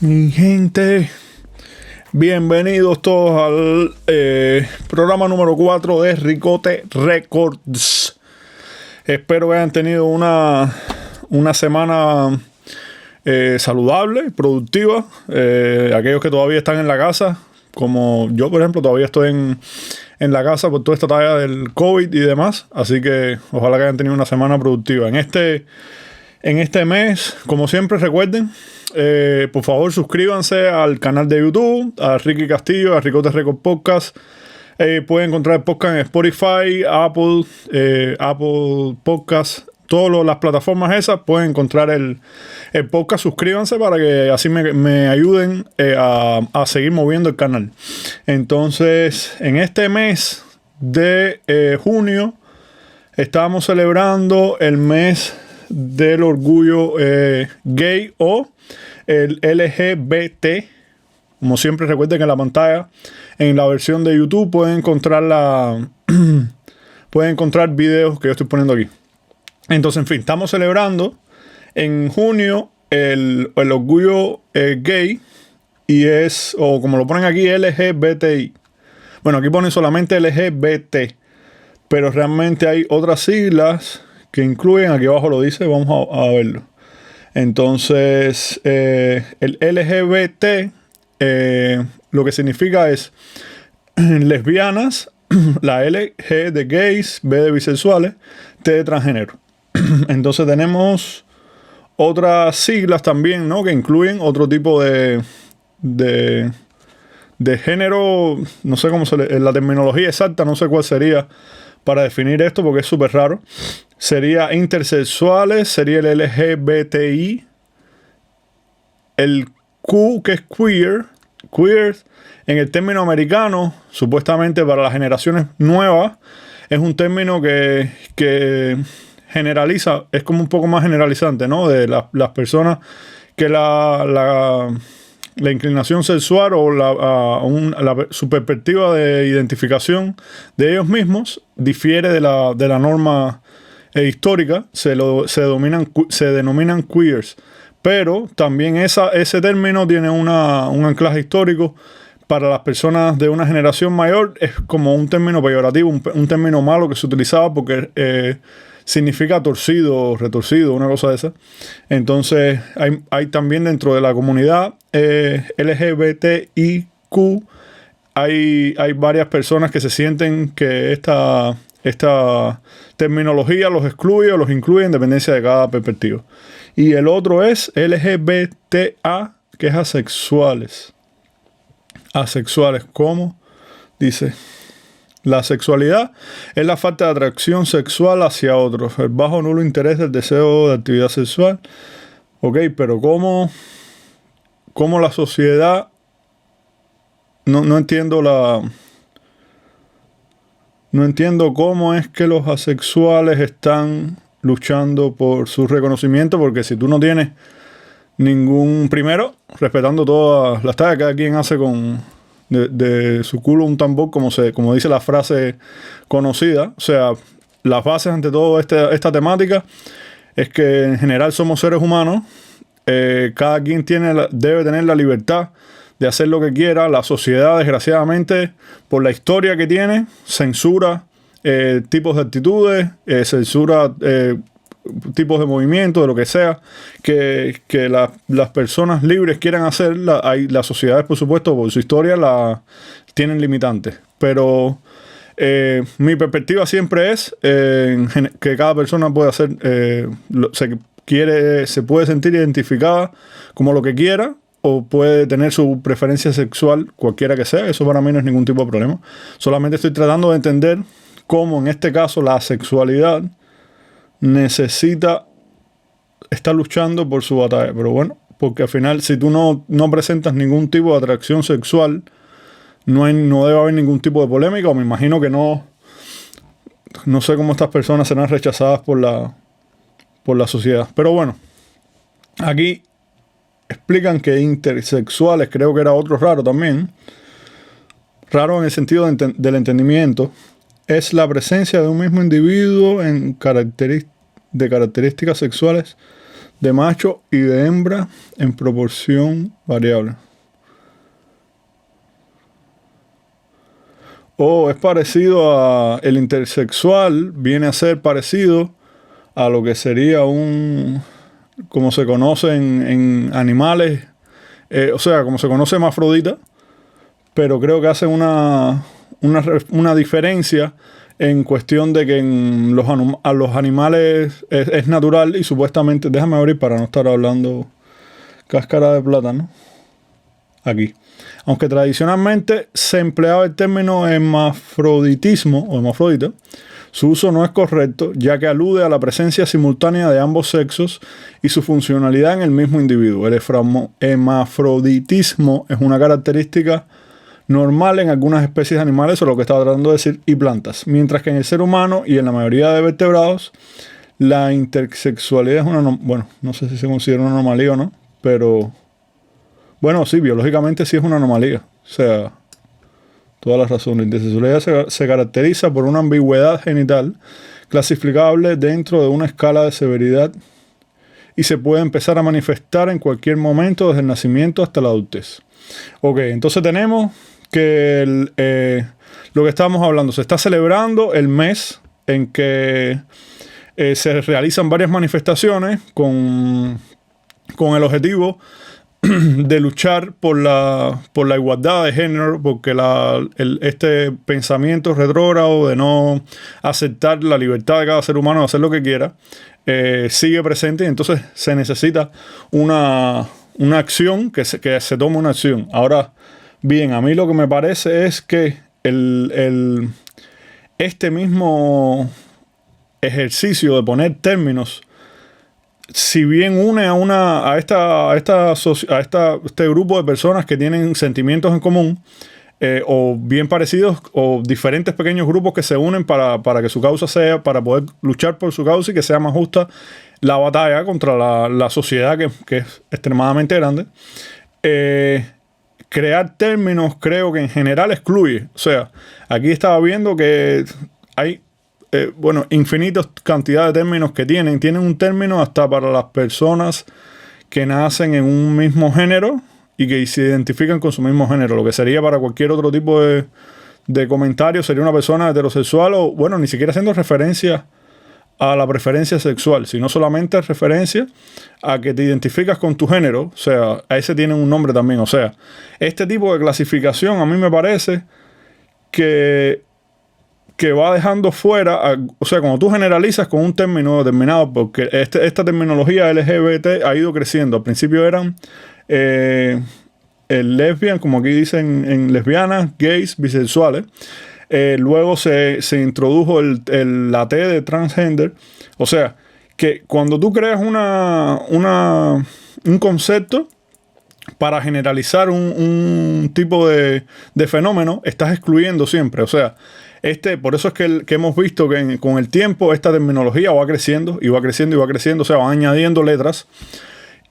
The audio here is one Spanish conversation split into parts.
Mi gente, bienvenidos todos al programa número 4 de Ricote Records. Espero que hayan tenido una semana saludable, productiva. Aquellos que todavía están en la casa, como yo, por ejemplo, todavía estoy en la casa por toda esta talla del COVID y demás. Así que ojalá que hayan tenido una semana productiva. En este mes, como siempre, recuerden, por favor, suscríbanse al canal de YouTube, a Ricky Castillo, a Ricote Record Podcast. Pueden encontrar el podcast en Spotify, Apple Podcast, todas las plataformas esas. Pueden encontrar el podcast. Suscríbanse para que así me ayuden a seguir moviendo el canal. Entonces, en este mes de junio, estamos celebrando el mes del orgullo gay o el LGBT. Como siempre, recuerden que en la pantalla, en la versión de YouTube, pueden encontrar videos que yo estoy poniendo aquí. Entonces, en fin, estamos celebrando en junio el orgullo gay, y es, o como lo ponen aquí, LGBTI. Bueno, aquí ponen solamente LGBT, pero realmente hay otras siglas que incluyen, aquí abajo lo dice, vamos a verlo. Entonces, el LGBT lo que significa es lesbianas, la L, G de gays, B de bisexuales, T de transgénero. Entonces tenemos otras siglas también, ¿no? Que incluyen otro tipo de género, no sé cómo la terminología exacta, no sé cuál sería para definir esto porque es súper raro. Sería intersexuales, sería el LGBTI, el Q, que es queer en el término americano, supuestamente para las generaciones nuevas, es un término que generaliza, es como un poco más generalizante, ¿no? De las personas que la inclinación sexual o su perspectiva de identificación de ellos mismos difiere de la norma histórica, se denominan queers. Pero también ese término tiene un anclaje histórico. Para las personas de una generación mayor es como un término peyorativo, un término malo que se utilizaba porque significa torcido, retorcido, una cosa de esa. Entonces hay también dentro de la comunidad LGBTIQ, hay varias personas que se sienten que esta terminología los excluye o los incluye en dependencia de cada perspectiva. Y el otro es LGBTA, que es asexuales. Asexuales, ¿cómo? Dice, la sexualidad es la falta de atracción sexual hacia otros, el bajo o nulo interés del deseo de actividad sexual. Ok, pero ¿cómo la sociedad... No entiendo No entiendo cómo es que los asexuales están luchando por su reconocimiento, porque si tú no tienes ningún... Primero, respetando todas las tallas que cada quien hace de su culo un tambor, como dice la frase conocida. O sea, las bases ante todo esta temática es que en general somos seres humanos. Cada quien debe tener la libertad de hacer lo que quiera. La sociedad, desgraciadamente, por la historia que tiene, censura tipos de actitudes, censura tipos de movimiento, de lo que sea, que las personas libres quieran hacer. Las sociedades, por supuesto, por su historia, tienen limitantes. Pero mi perspectiva siempre es que cada persona puede hacer, se puede sentir identificada como lo que quiera, o puede tener su preferencia sexual, cualquiera que sea. Eso para mí no es ningún tipo de problema. Solamente estoy tratando de entender cómo en este caso la sexualidad está luchando por su batalla. Pero bueno, porque al final, si tú no presentas ningún tipo de atracción sexual, no debe haber ningún tipo de polémica, o me imagino que no sé cómo estas personas serán rechazadas por la sociedad. Pero bueno, aquí explican que intersexuales, creo que era otro raro también, raro en el sentido del entendimiento, es la presencia de un mismo individuo de características sexuales de macho y de hembra en proporción variable. O es parecido a el intersexual, viene a ser parecido a lo que sería como se conoce en animales, o sea, como se conoce hermafrodita, pero creo que hace una diferencia en cuestión de que a los animales es natural y supuestamente, déjame abrir para no estar hablando cáscara de plátano, aquí. Aunque tradicionalmente se empleaba el término hermafroditismo o hermafrodita, su uso no es correcto, ya que alude a la presencia simultánea de ambos sexos y su funcionalidad en el mismo individuo. El hermafroditismo es una característica normal en algunas especies de animales, eso es lo que estaba tratando de decir, y plantas. Mientras que en el ser humano y en la mayoría de vertebrados, la intersexualidad es bueno, no sé si se considera una anomalía o no, pero bueno, sí, biológicamente sí es una anomalía. O sea, toda la razón. La intersexualidad se caracteriza por una ambigüedad genital clasificable dentro de una escala de severidad y se puede empezar a manifestar en cualquier momento desde el nacimiento hasta la adultez. Ok, entonces tenemos que lo que estábamos hablando, se está celebrando el mes en que se realizan varias manifestaciones con el objetivo de luchar por la igualdad de género, porque este pensamiento retrógrado de no aceptar la libertad de cada ser humano de hacer lo que quiera sigue presente, y entonces se necesita una acción, que se tome una acción. Ahora bien, a mí lo que me parece es que este mismo ejercicio de poner términos, si bien une a este grupo de personas que tienen sentimientos en común, o bien parecidos, o diferentes pequeños grupos que se unen para que su causa sea, para poder luchar por su causa y que sea más justa la batalla contra la sociedad que es extremadamente grande. Crear términos creo que en general excluye. O sea, aquí estaba viendo que hay infinitas cantidades de términos que tienen un término hasta para las personas que nacen en un mismo género y que se identifican con su mismo género, lo que sería para cualquier otro tipo de comentario sería una persona heterosexual, o bueno, ni siquiera haciendo referencia a la preferencia sexual, sino solamente referencia a que te identificas con tu género. O sea, a ese tiene un nombre también. O sea, este tipo de clasificación a mí me parece que va dejando fuera, o sea, cuando tú generalizas con un término determinado, porque esta terminología LGBT ha ido creciendo. Al principio eran lesbian, como aquí dicen, en lesbianas, gays, bisexuales. Luego se introdujo la T de transgender. O sea, que cuando tú creas un concepto para generalizar un tipo de fenómeno, estás excluyendo siempre. O sea, por eso es que hemos visto que con el tiempo esta terminología va creciendo y va creciendo y va creciendo. O sea, van añadiendo letras.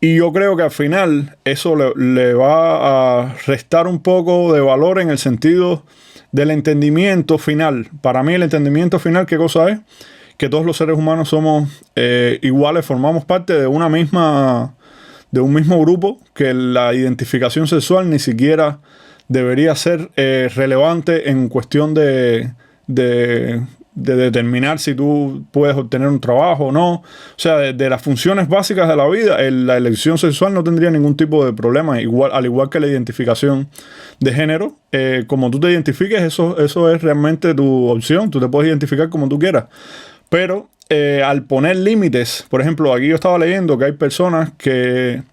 Y yo creo que al final eso le va a restar un poco de valor en el sentido del entendimiento final. Para mí el entendimiento final, ¿qué cosa es? Que todos los seres humanos somos iguales, formamos parte de un mismo grupo, que la identificación sexual ni siquiera debería ser relevante en cuestión de determinar si tú puedes obtener un trabajo o no. O sea, de las funciones básicas de la vida, la elección sexual no tendría ningún tipo de problema, al igual que la identificación de género. Como tú te identifiques, eso es realmente tu opción. Tú te puedes identificar como tú quieras. Pero al poner límites, por ejemplo, aquí yo estaba leyendo que hay personas que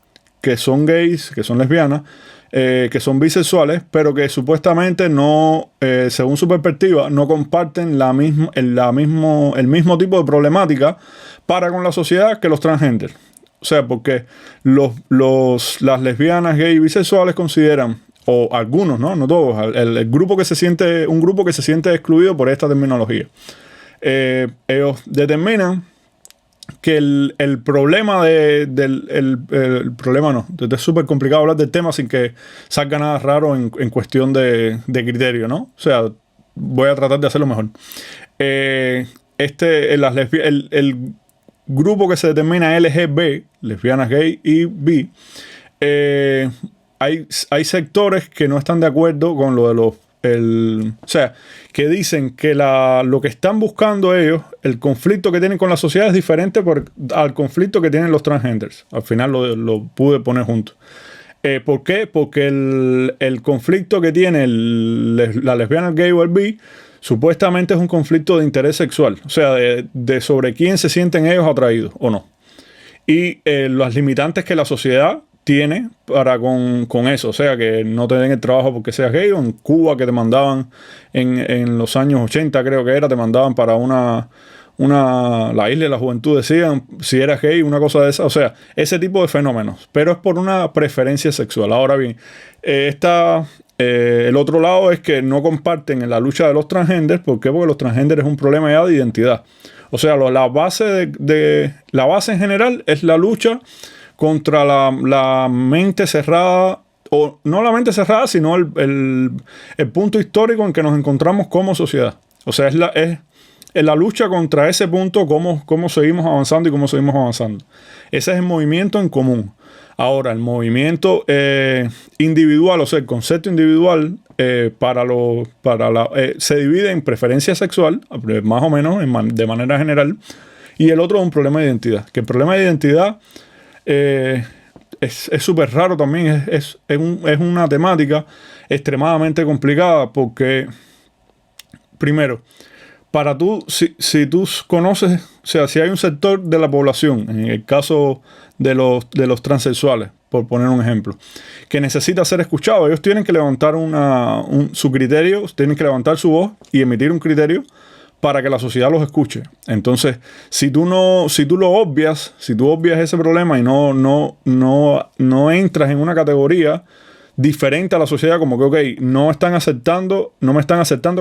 son gays, que son lesbianas, que son bisexuales, pero que supuestamente no, según su perspectiva, no comparten el mismo tipo de problemática para con la sociedad que los transgender. O sea, porque las lesbianas, gays y bisexuales consideran, o algunos, no todos, un grupo que se siente excluido por esta terminología. Ellos determinan que el problema el problema no, es súper complicado hablar del tema sin que salga nada raro en cuestión de criterio, ¿no? O sea, voy a tratar de hacerlo mejor. grupo que se determina LGB, lesbianas, gay y bi, hay sectores que no están de acuerdo con lo de los... o sea, que dicen que lo que están buscando ellos, el conflicto que tienen con la sociedad es diferente al conflicto que tienen los transgenders. Al final lo pude poner junto. ¿Por qué? Porque el conflicto que tiene la lesbiana, el gay o el bi, supuestamente es un conflicto de interés sexual. O sea, de sobre quién se sienten ellos atraídos o no. Y las limitantes que la sociedad tiene para con eso. O sea, que no te den el trabajo porque seas gay. O en Cuba, que te mandaban en los años 80, creo que era, te mandaban para la isla de la juventud, decían, si eras gay, una cosa de esa. O sea, ese tipo de fenómenos. Pero es por una preferencia sexual. Ahora bien, el otro lado es que no comparten en la lucha de los transgenders. ¿Por qué? Porque los transgenders es un problema ya de identidad. O sea, la base en general es la lucha contra la mente cerrada, o no la mente cerrada, sino el punto histórico en que nos encontramos como sociedad. O sea, es la lucha contra ese punto, cómo seguimos avanzando y cómo seguimos avanzando. Ese es el movimiento en común. Ahora, el movimiento individual, o sea, el concepto individual se divide en preferencia sexual, más o menos, de manera general, y el otro es un problema de identidad. Que el problema de identidad es súper raro también, es una temática extremadamente complicada porque, primero, para tú, si tú conoces, o sea, si hay un sector de la población, en el caso de los transexuales, por poner un ejemplo, que necesita ser escuchado, ellos tienen que levantar su criterio, tienen que levantar su voz y emitir un criterio para que la sociedad los escuche. Entonces, si tú obvias ese problema y no entras en una categoría diferente a la sociedad, como que, ok, no me están aceptando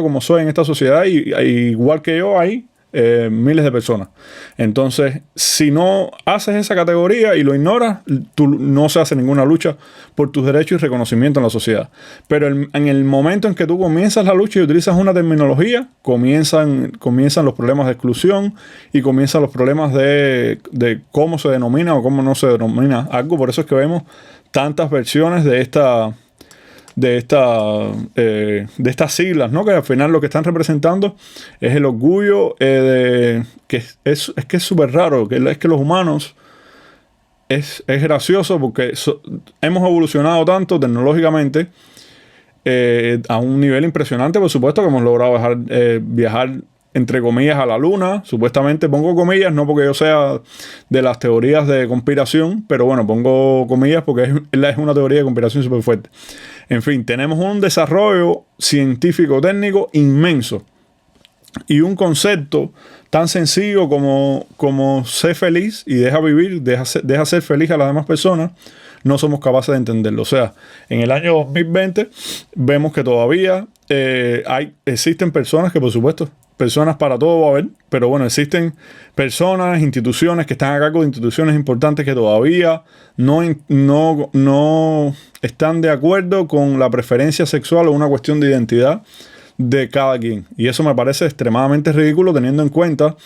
como soy en esta sociedad, y igual que yo hay miles de personas. Entonces, si no haces esa categoría y lo ignoras, no se hace ninguna lucha por tus derechos y reconocimiento en la sociedad. Pero en el momento en que tú comienzas la lucha y utilizas una terminología, comienzan los problemas de exclusión y comienzan los problemas de cómo se denomina o cómo no se denomina algo. Por eso es que vemos tantas versiones de estas siglas, ¿no? Que al final lo que están representando es el orgullo que es súper raro, es que los humanos es gracioso porque hemos evolucionado tanto tecnológicamente a un nivel impresionante. Por supuesto que hemos logrado viajar entre comillas a la luna, supuestamente. Pongo comillas no porque yo sea de las teorías de conspiración, pero bueno, pongo comillas porque es una teoría de conspiración súper fuerte. En fin, tenemos un desarrollo científico técnico inmenso y un concepto tan sencillo como ser feliz y deja vivir, deja ser feliz a las demás personas. No somos capaces de entenderlo. O sea, en el año 2020 vemos que todavía existen personas que, por supuesto, personas para todo va a haber, pero bueno, existen personas, instituciones que están a cargo de instituciones importantes que todavía no están de acuerdo con la preferencia sexual o una cuestión de identidad de cada quien. Y eso me parece extremadamente ridículo teniendo en cuenta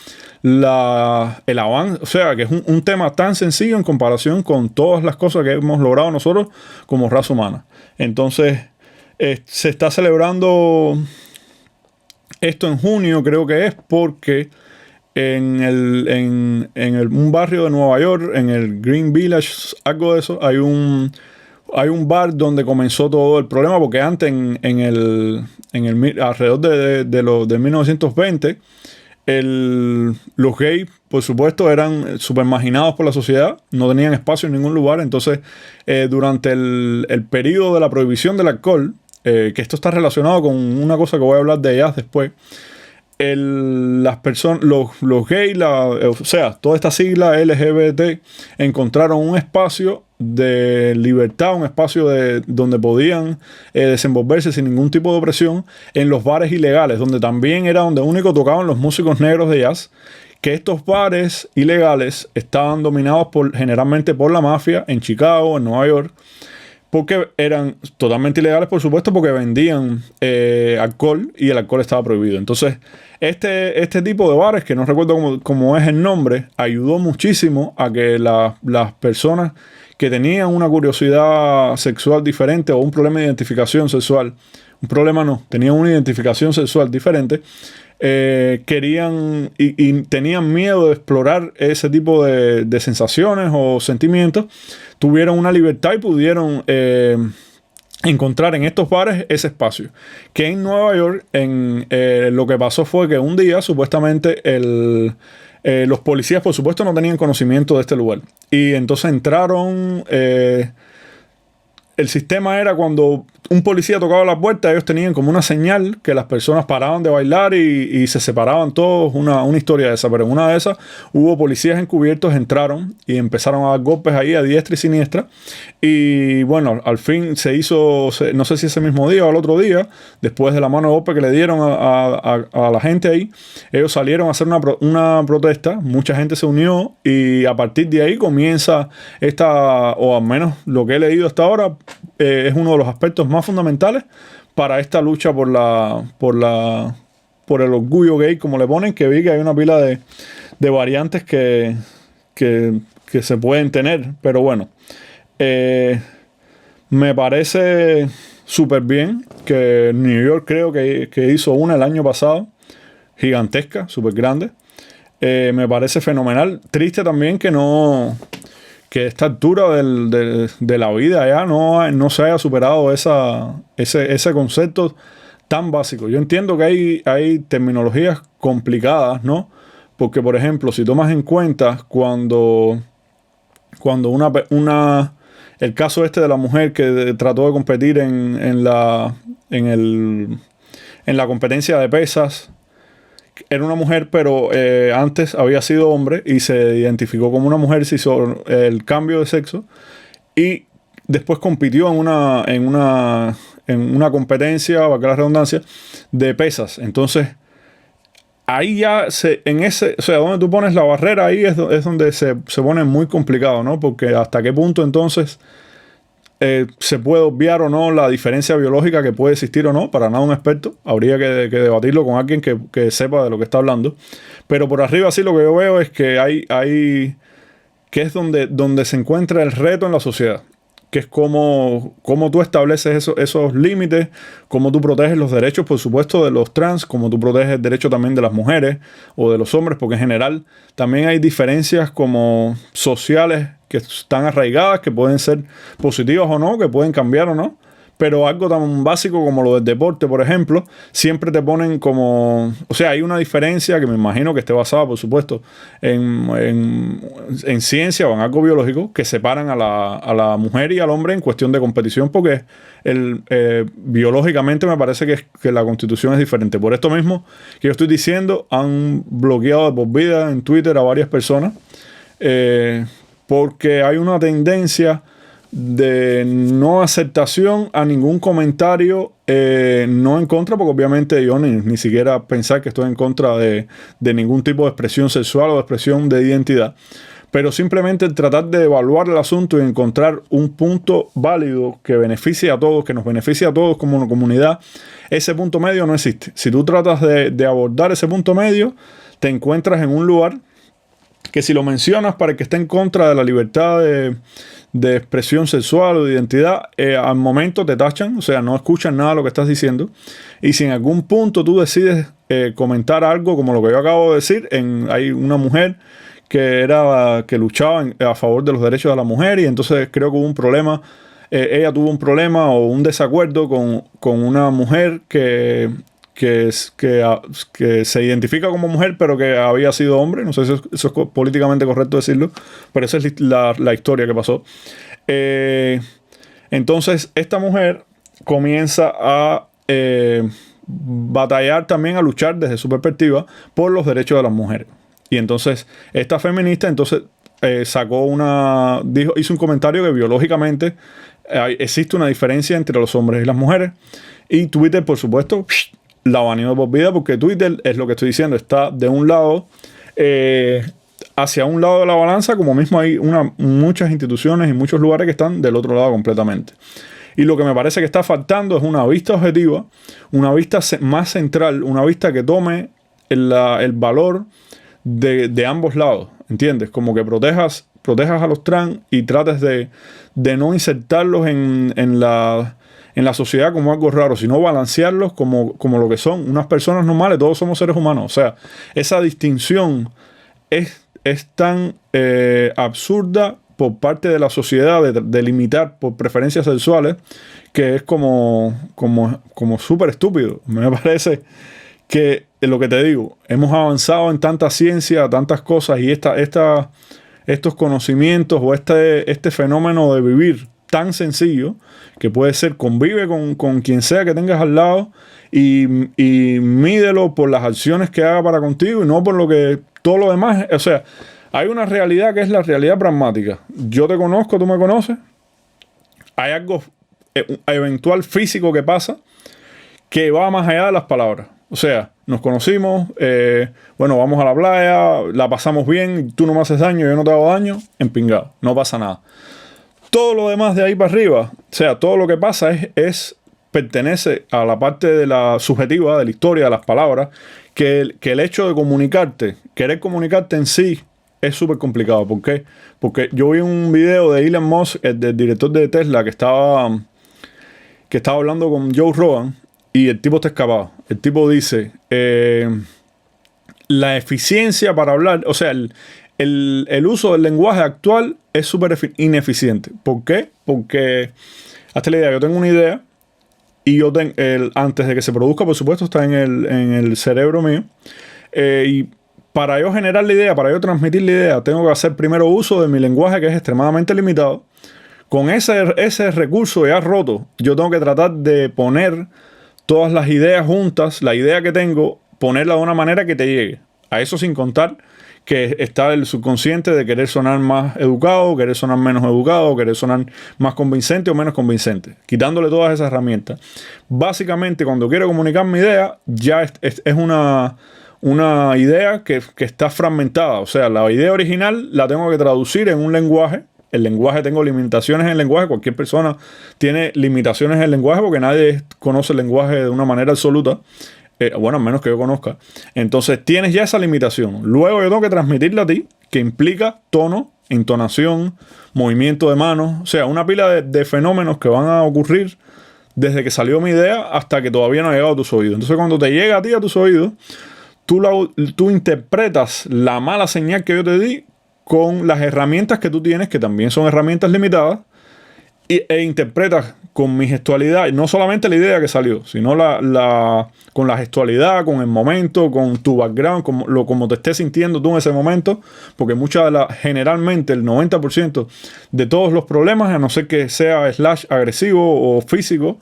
el avance, o sea, que es un tema tan sencillo en comparación con todas las cosas que hemos logrado nosotros como raza humana. Entonces, se está celebrando esto en junio, creo que es porque en un barrio de Nueva York, en el Green Village, algo de eso, hay un bar donde comenzó todo el problema, porque antes alrededor de 1920 los gays, por supuesto, eran súper marginados por la sociedad, no tenían espacio en ningún lugar. Entonces, durante el periodo de la prohibición del alcohol, que esto está relacionado con una cosa que voy a hablar de ellas después, las personas, los gays, o sea, toda esta sigla LGBT, encontraron un espacio de libertad, un espacio donde podían desenvolverse sin ningún tipo de opresión en los bares ilegales, donde también era donde único tocaban los músicos negros de jazz. Que estos bares ilegales estaban dominados generalmente por la mafia en Chicago, en Nueva York, porque eran totalmente ilegales, por supuesto, porque vendían alcohol y el alcohol estaba prohibido. Entonces, Este tipo de bares, que no recuerdo cómo es el nombre, ayudó muchísimo a que las personas que tenían una curiosidad sexual diferente o un problema de identificación sexual, un problema no, tenían una identificación sexual diferente, querían y tenían miedo de explorar ese tipo de sensaciones o sentimientos, tuvieron una libertad y pudieron encontrar en estos bares ese espacio. Que en Nueva York, lo que pasó fue que un día, supuestamente, los policías, por supuesto, no tenían conocimiento de este lugar. Y entonces entraron. El sistema era cuando un policía tocaba la puerta, ellos tenían como una señal que las personas paraban de bailar y se separaban todos, una historia de esa. Pero en una de esas hubo policías encubiertos, entraron y empezaron a dar golpes ahí a diestra y siniestra. Y bueno, al fin se hizo, no sé si ese mismo día o al otro día, después de la mano de golpe que le dieron a la gente ahí, ellos salieron a hacer una protesta, mucha gente se unió y a partir de ahí comienza o al menos lo que he leído hasta ahora, es uno de los aspectos más fundamentales para esta lucha por el orgullo gay, como le ponen, que vi que hay una pila de variantes que se pueden tener, pero bueno, me parece súper bien que New York creo que hizo una el año pasado, gigantesca, súper grande. Me parece fenomenal. Triste también que a esta altura de la vida ya no se haya superado ese concepto tan básico. Yo entiendo que hay terminologías complicadas, ¿no? Porque, por ejemplo, si tomas en cuenta cuando el caso de la mujer que trató de competir en la competencia de pesas, era una mujer, pero antes había sido hombre y se identificó como una mujer, se hizo el cambio de sexo y después compitió en una competencia, valga la redundancia, de pesas. Entonces, ahí ya donde tú pones la barrera, ahí es donde se pone muy complicado, ¿no? Porque hasta qué punto entonces se puede obviar o no la diferencia biológica que puede existir o no. Para nada un experto, habría que debatirlo con alguien que sepa de lo que está hablando, pero por arriba sí lo que yo veo es que que es donde se encuentra el reto en la sociedad, que es cómo tú estableces esos límites, cómo tú proteges los derechos, por supuesto, de los trans, cómo tú proteges el derecho también de las mujeres o de los hombres, porque en general también hay diferencias como sociales que están arraigadas, que pueden ser positivas o no, que pueden cambiar o no. Pero algo tan básico como lo del deporte, por ejemplo, siempre te ponen como... O sea, hay una diferencia que me imagino que esté basada, por supuesto, en ciencia o en algo biológico, que separan a la mujer y al hombre en cuestión de competición, porque biológicamente me parece que la constitución es diferente. Por esto mismo que yo estoy diciendo, han bloqueado de por vida en Twitter a varias personas, porque hay una tendencia de no aceptación a ningún comentario, no en contra, porque obviamente yo ni siquiera pensar que estoy en contra de ningún tipo de expresión sexual o de expresión de identidad, pero simplemente tratar de evaluar el asunto y encontrar un punto válido que beneficie a todos, que nos beneficie a todos como una comunidad. Ese punto medio no existe. Si tú tratas de abordar ese punto medio, te encuentras en un lugar que, si lo mencionas para el que esté en contra de la libertad de expresión sexual o de identidad, al momento te tachan, o sea, no escuchan nada de lo que estás diciendo. Y si en algún punto tú decides comentar algo como lo que yo acabo de decir, hay una mujer que luchaba a favor de los derechos de la mujer, y entonces creo que hubo un problema, ella tuvo un problema o un desacuerdo con una mujer que se identifica como mujer pero que había sido hombre. No sé si eso es políticamente correcto decirlo, pero esa es la historia que pasó. Entonces esta mujer comienza a batallar también, a luchar desde su perspectiva por los derechos de las mujeres. Y entonces esta feminista hizo un comentario que biológicamente existe una diferencia entre los hombres y las mujeres, y Twitter, por supuesto, la baneó por vida, porque Twitter, es lo que estoy diciendo, está de un lado, hacia un lado de la balanza, como mismo hay muchas instituciones y muchos lugares que están del otro lado completamente. Y lo que me parece que está faltando es una vista objetiva, una vista más central, una vista que tome el valor de ambos lados, ¿entiendes? Como que protejas a los trans y trates de no insertarlos en la sociedad como algo raro, sino balancearlos como lo que son unas personas normales. Todos somos seres humanos. O sea, esa distinción es tan absurda por parte de la sociedad de limitar por preferencias sexuales, que es como súper estúpido. Me parece que, lo que te digo, hemos avanzado en tanta ciencia, tantas cosas, y estos conocimientos o este fenómeno de vivir tan sencillo, que puede ser convive con quien sea que tengas al lado y mídelo por las acciones que haga para contigo y no por lo que todo lo demás. O sea, hay una realidad que es la realidad pragmática. Yo te conozco, tú me conoces. Hay algo eventual físico que pasa que va más allá de las palabras. O sea, nos conocimos, bueno, vamos a la playa, la pasamos bien, tú no me haces daño, yo no te hago daño, empingado, no pasa nada. Todo lo demás de ahí para arriba, o sea, todo lo que pasa pertenece a la parte de la subjetiva, de la historia, de las palabras, que el hecho de comunicarte, querer comunicarte en sí, es súper complicado. ¿Por qué? Porque yo vi un video de Elon Musk, del director de Tesla, que estaba hablando con Joe Rogan, y el tipo está escapado. El tipo dice, la eficiencia para hablar, o sea, el uso del lenguaje actual es súper ineficiente. ¿Por qué? Porque, hazte la idea, yo tengo una idea y antes de que se produzca, por supuesto, está en el cerebro mío. Y para yo generar la idea, para yo transmitir la idea, tengo que hacer primero uso de mi lenguaje, que es extremadamente limitado. Con ese recurso ya roto, yo tengo que tratar de poner todas las ideas juntas, la idea que tengo, ponerla de una manera que te llegue. A eso sin contar que está el subconsciente de querer sonar más educado, querer sonar menos educado, querer sonar más convincente o menos convincente, quitándole todas esas herramientas. Básicamente, cuando quiero comunicar mi idea, ya es una idea que está fragmentada. O sea, la idea original la tengo que traducir en un lenguaje. El lenguaje, tengo limitaciones en el lenguaje. Cualquier persona tiene limitaciones en el lenguaje porque nadie conoce el lenguaje de una manera absoluta. Bueno, a menos que yo conozca. Entonces tienes ya esa limitación. Luego yo tengo que transmitirla a ti, que implica tono, entonación, movimiento de manos. O sea, una pila de fenómenos que van a ocurrir desde que salió mi idea hasta que todavía no ha llegado a tus oídos. Entonces cuando te llega a ti a tus oídos, tú interpretas la mala señal que yo te di con las herramientas que tú tienes, que también son herramientas limitadas, e interpretas con mi gestualidad, no solamente la idea que salió, sino con la gestualidad, con el momento, con tu background, como te estés sintiendo tú en ese momento, porque generalmente el 90% de todos los problemas, a no ser que sea agresivo o físico,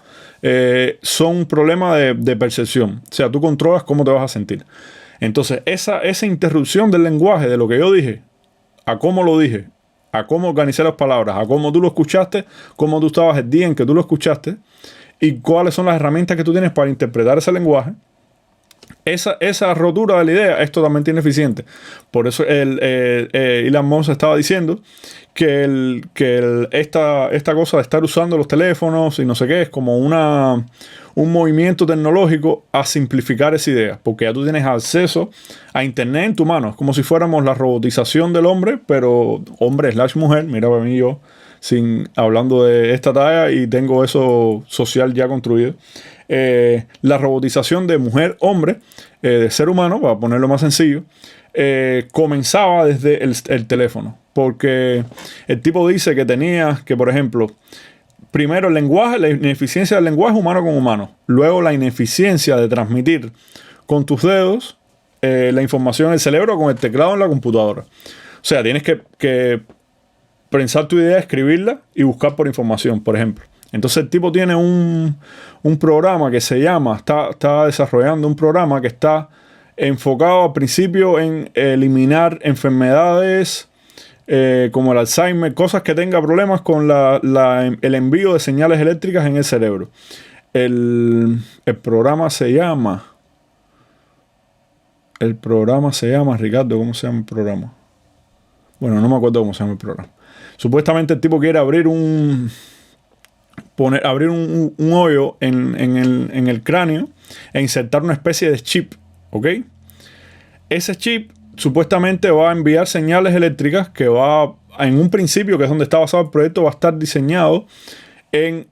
son problemas de percepción. O sea, tú controlas cómo te vas a sentir. Entonces, esa interrupción del lenguaje, de lo que yo dije, a cómo lo dije, a cómo organicé las palabras, a cómo tú lo escuchaste, cómo tú estabas el día en que tú lo escuchaste y cuáles son las herramientas que tú tienes para interpretar ese lenguaje. Esa rotura de la idea es totalmente ineficiente. Por eso Elon Musk estaba diciendo que esta cosa de estar usando los teléfonos y no sé qué es como un movimiento tecnológico a simplificar esa idea, porque ya tú tienes acceso a internet en tu mano. Es como si fuéramos la robotización del hombre, pero hombre/mujer. Mira, para mí, yo hablando de esta talla y tengo eso social ya construido. La robotización de mujer-hombre, de ser humano, para ponerlo más sencillo, comenzaba desde el teléfono, porque el tipo dice que tenía que, por ejemplo, primero el lenguaje, la ineficiencia del lenguaje humano con humano, luego la ineficiencia de transmitir con tus dedos la información del cerebro con el teclado en la computadora. O sea, tienes que pensar tu idea, escribirla y buscar por información, por ejemplo. Entonces el tipo tiene un programa que se llama, está desarrollando un programa que está enfocado al principio en eliminar enfermedades como el Alzheimer, cosas que tengan problemas con el envío de señales eléctricas en el cerebro. El programa se llama, Ricardo, ¿cómo se llama el programa? Bueno, no me acuerdo cómo se llama el programa. Supuestamente el tipo quiere abrir un hoyo en el cráneo e insertar una especie de chip, ¿ok? ese chip supuestamente va a enviar señales eléctricas que va, en un principio, que es donde está basado el proyecto, va a estar diseñado en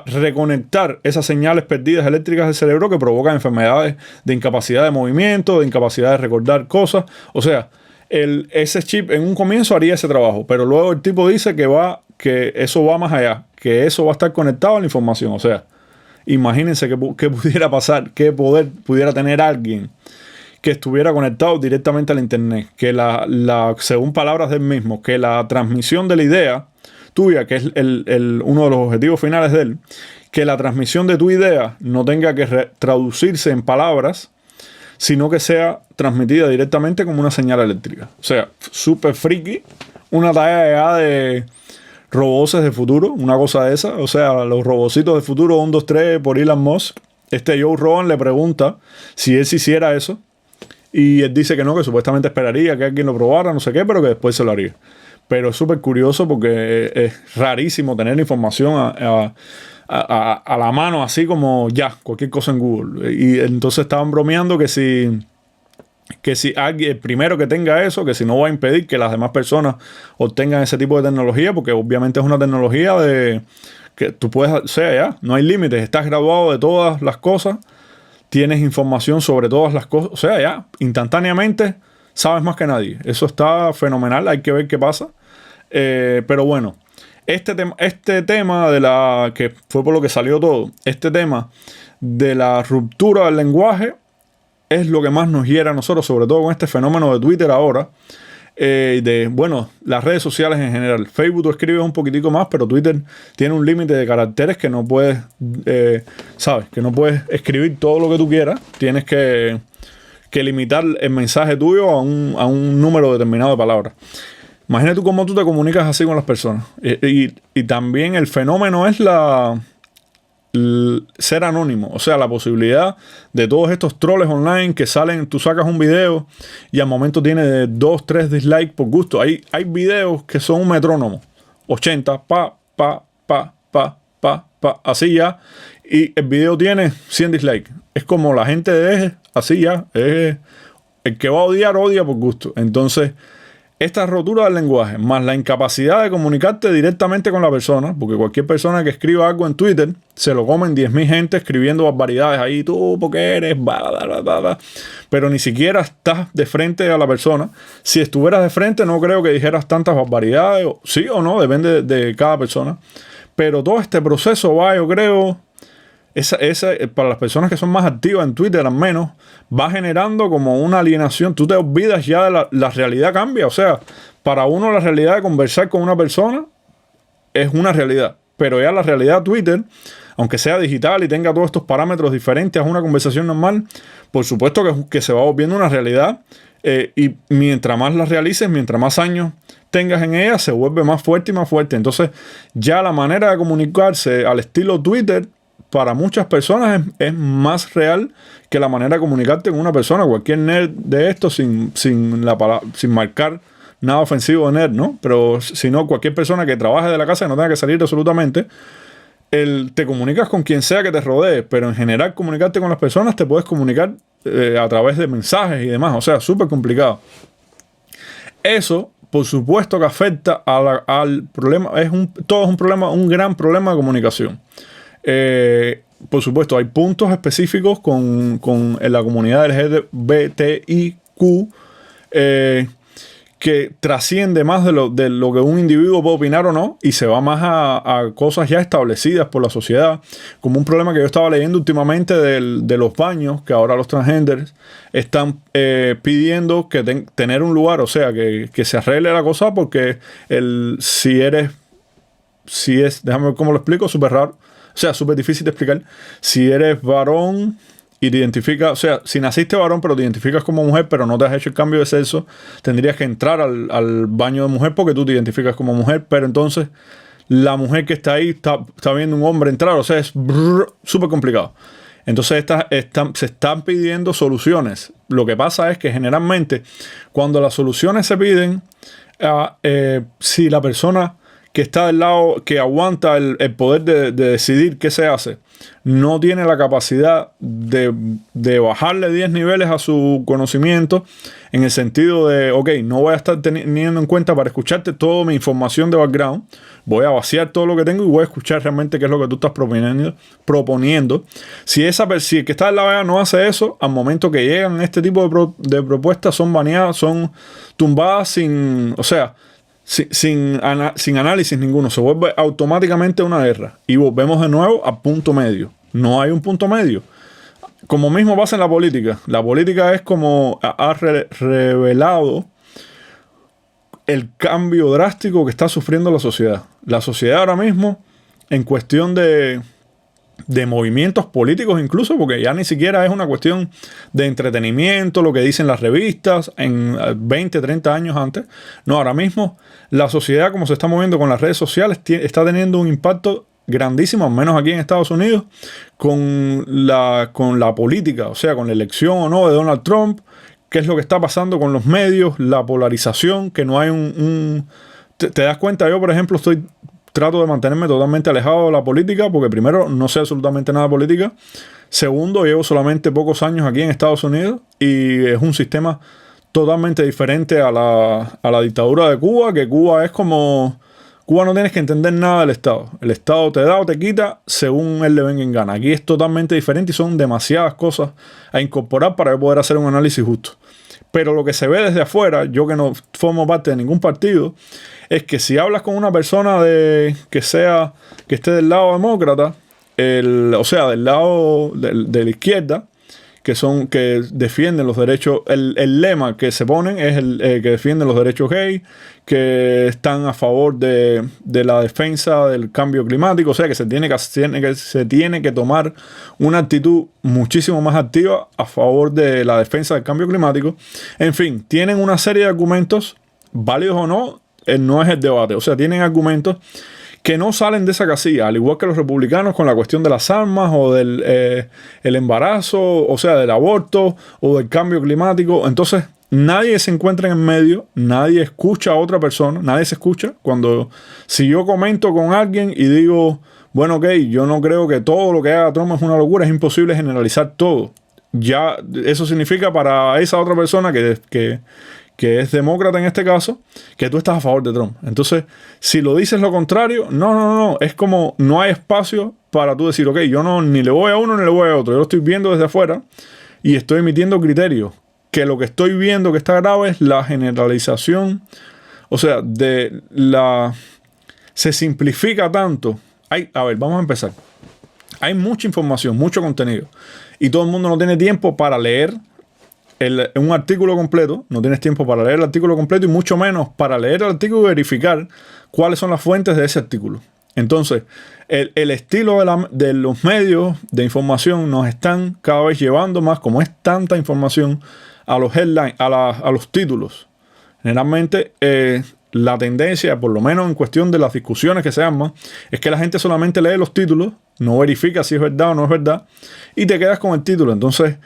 reconectar esas señales perdidas eléctricas del cerebro que provocan enfermedades de incapacidad de movimiento, de incapacidad de recordar cosas. O sea, ese chip en un comienzo haría ese trabajo, pero luego el tipo dice que eso va más allá, que eso va a estar conectado a la información. O sea, imagínense qué pudiera pasar, qué poder pudiera tener alguien que estuviera conectado directamente al internet, que según palabras del mismo, que la transmisión de la idea tuya, que es uno de los objetivos finales de él, que la transmisión de tu idea no tenga que traducirse en palabras, sino que sea transmitida directamente como una señal eléctrica. O sea, súper friki, una talla ya de robots de futuro, una cosa de esa. O sea, los robocitos de futuro 1, 2, 3 por Elon Musk. Joe Rogan le pregunta si él se hiciera eso. Y él dice que no, que supuestamente esperaría que alguien lo probara, no sé qué, pero que después se lo haría. Pero es súper curioso porque es rarísimo tener información a la mano, así como ya, cualquier cosa en Google. Y entonces estaban bromeando que si alguien, el primero que tenga eso, que si no va a impedir que las demás personas obtengan ese tipo de tecnología, porque obviamente es una tecnología de que tú puedes, o sea, ya, no hay límites, estás graduado de todas las cosas, tienes información sobre todas las cosas, o sea, ya, instantáneamente sabes más que nadie. Eso está fenomenal, hay que ver qué pasa. Pero bueno, este tema que fue por lo que salió todo, este tema de la ruptura del lenguaje es lo que más nos hiera a nosotros, sobre todo con este fenómeno de Twitter ahora, las redes sociales en general. Facebook tú escribes un poquitico más, pero Twitter tiene un límite de caracteres que no puedes, que no puedes escribir todo lo que tú quieras. Tienes que limitar el mensaje tuyo a un número determinado de palabras. Imagínate tú cómo tú te comunicas así con las personas. Y también el fenómeno es ser anónimo. O sea, la posibilidad de todos estos troles online que salen, tú sacas un video y al momento tiene 2, 3 dislikes por gusto. Hay videos que son un metrónomo. 80, así ya. Y el video tiene 100 dislikes. Es como la gente es así ya. El que va a odiar, odia por gusto. Entonces, esta rotura del lenguaje, más la incapacidad de comunicarte directamente con la persona, porque cualquier persona que escriba algo en Twitter, se lo comen 10.000 gente escribiendo barbaridades ahí, tú porque eres, pero ni siquiera estás de frente a la persona. Si estuvieras de frente, no creo que dijeras tantas barbaridades, sí o no, depende de cada persona. Pero todo este proceso va, yo creo, para las personas que son más activas en Twitter al menos, va generando como una alienación. Tú te olvidas ya de la realidad cambia. O sea, para uno la realidad de conversar con una persona es una realidad. Pero ya la realidad de Twitter, aunque sea digital y tenga todos estos parámetros diferentes a una conversación normal, por supuesto que se va volviendo una realidad. Y mientras más la realices, mientras más años tengas en ella, se vuelve más fuerte y más fuerte. Entonces ya la manera de comunicarse al estilo Twitter para muchas personas es más real que la manera de comunicarte con una persona. Cualquier nerd de esto, sin marcar nada ofensivo de nerd, ¿no? Pero si no, cualquier persona que trabaje de la casa y no tenga que salir absolutamente, te comunicas con quien sea que te rodee, pero en general comunicarte con las personas te puedes comunicar a través de mensajes y demás. O sea, súper complicado. Eso, por supuesto que afecta al problema. Todo es un problema, un gran problema de comunicación. Por supuesto, hay puntos específicos con la comunidad LGBTIQ que trasciende más de lo que un individuo puede opinar o no, y se va más a cosas ya establecidas por la sociedad, como un problema que yo estaba leyendo últimamente de los baños, que ahora los transgenders están pidiendo que tener un lugar, o sea, que se arregle la cosa, porque déjame ver cómo lo explico, súper raro. O sea, súper difícil de explicar. Si eres varón y te identificas, o sea, si naciste varón pero te identificas como mujer, pero no te has hecho el cambio de sexo, tendrías que entrar al baño de mujer porque tú te identificas como mujer, pero entonces la mujer que está ahí está viendo un hombre entrar, o sea, es súper complicado. Entonces se están pidiendo soluciones. Lo que pasa es que generalmente cuando las soluciones se piden, si la persona que está del lado que aguanta el poder de decidir qué se hace, no tiene la capacidad de bajarle 10 niveles a su conocimiento, en el sentido de, ok, no voy a estar teniendo en cuenta para escucharte toda mi información de background, voy a vaciar todo lo que tengo y voy a escuchar realmente qué es lo que tú estás proponiendo. Si el que está en la vega no hace eso, al momento que llegan este tipo de propuestas, son baneadas, son tumbadas sin análisis ninguno. Se vuelve automáticamente una guerra y volvemos de nuevo al punto medio. No hay un punto medio. Como mismo pasa en la política. La política es como ha revelado el cambio drástico que está sufriendo la sociedad. La sociedad ahora mismo, en cuestión de movimientos políticos incluso, porque ya ni siquiera es una cuestión de entretenimiento, lo que dicen las revistas en 20, 30 años antes. No, ahora mismo la sociedad, como se está moviendo con las redes sociales, está teniendo un impacto grandísimo, al menos aquí en Estados Unidos, con la política, o sea, con la elección o no de Donald Trump, qué es lo que está pasando con los medios, la polarización, que no hay te das cuenta. Yo, por ejemplo, trato de mantenerme totalmente alejado de la política, porque primero, no sé absolutamente nada de política. Segundo, llevo solamente pocos años aquí en Estados Unidos y es un sistema totalmente diferente a la dictadura de Cuba, que Cuba es como... Cuba no tienes que entender nada del Estado. El Estado te da o te quita según él le venga en gana. Aquí es totalmente diferente y son demasiadas cosas a incorporar para poder hacer un análisis justo. Pero lo que se ve desde afuera, yo que no formo parte de ningún partido, es que si hablas con una persona que esté del lado demócrata, o sea, del lado de la izquierda, que defienden los derechos, el lema que se ponen es que defienden los derechos gay, que están a favor de la defensa del cambio climático, o sea, que se tiene que tomar una actitud muchísimo más activa a favor de la defensa del cambio climático. En fin, tienen una serie de argumentos, válidos o no, no es el debate, o sea, tienen argumentos que no salen de esa casilla, al igual que los republicanos con la cuestión de las armas o del el embarazo, o sea, del aborto o del cambio climático. Entonces, nadie se encuentra en medio, nadie escucha a otra persona, nadie se escucha. Si yo comento con alguien y digo, bueno, ok, yo no creo que todo lo que haga Trump es una locura, es imposible generalizar todo. Ya eso significa para esa otra persona que es demócrata en este caso, que tú estás a favor de Trump. Entonces, si lo dices lo contrario, no, es como no hay espacio para tú decir, ok, yo ni le voy a uno ni le voy a otro, yo lo estoy viendo desde afuera y estoy emitiendo criterios, que lo que estoy viendo que está grave es la generalización, o sea, se simplifica tanto. A ver, vamos a empezar. Hay mucha información, mucho contenido, y todo el mundo no tiene tiempo para leer un artículo completo, no tienes tiempo para leer el artículo completo y mucho menos para leer el artículo y verificar cuáles son las fuentes de ese artículo. Entonces, el estilo de los medios de información nos están cada vez llevando más, como es tanta información, a los headlines, a los títulos. Generalmente, la tendencia, por lo menos en cuestión de las discusiones que se arman, es que la gente solamente lee los títulos, no verifica si es verdad o no es verdad, y te quedas con el título. Entonces,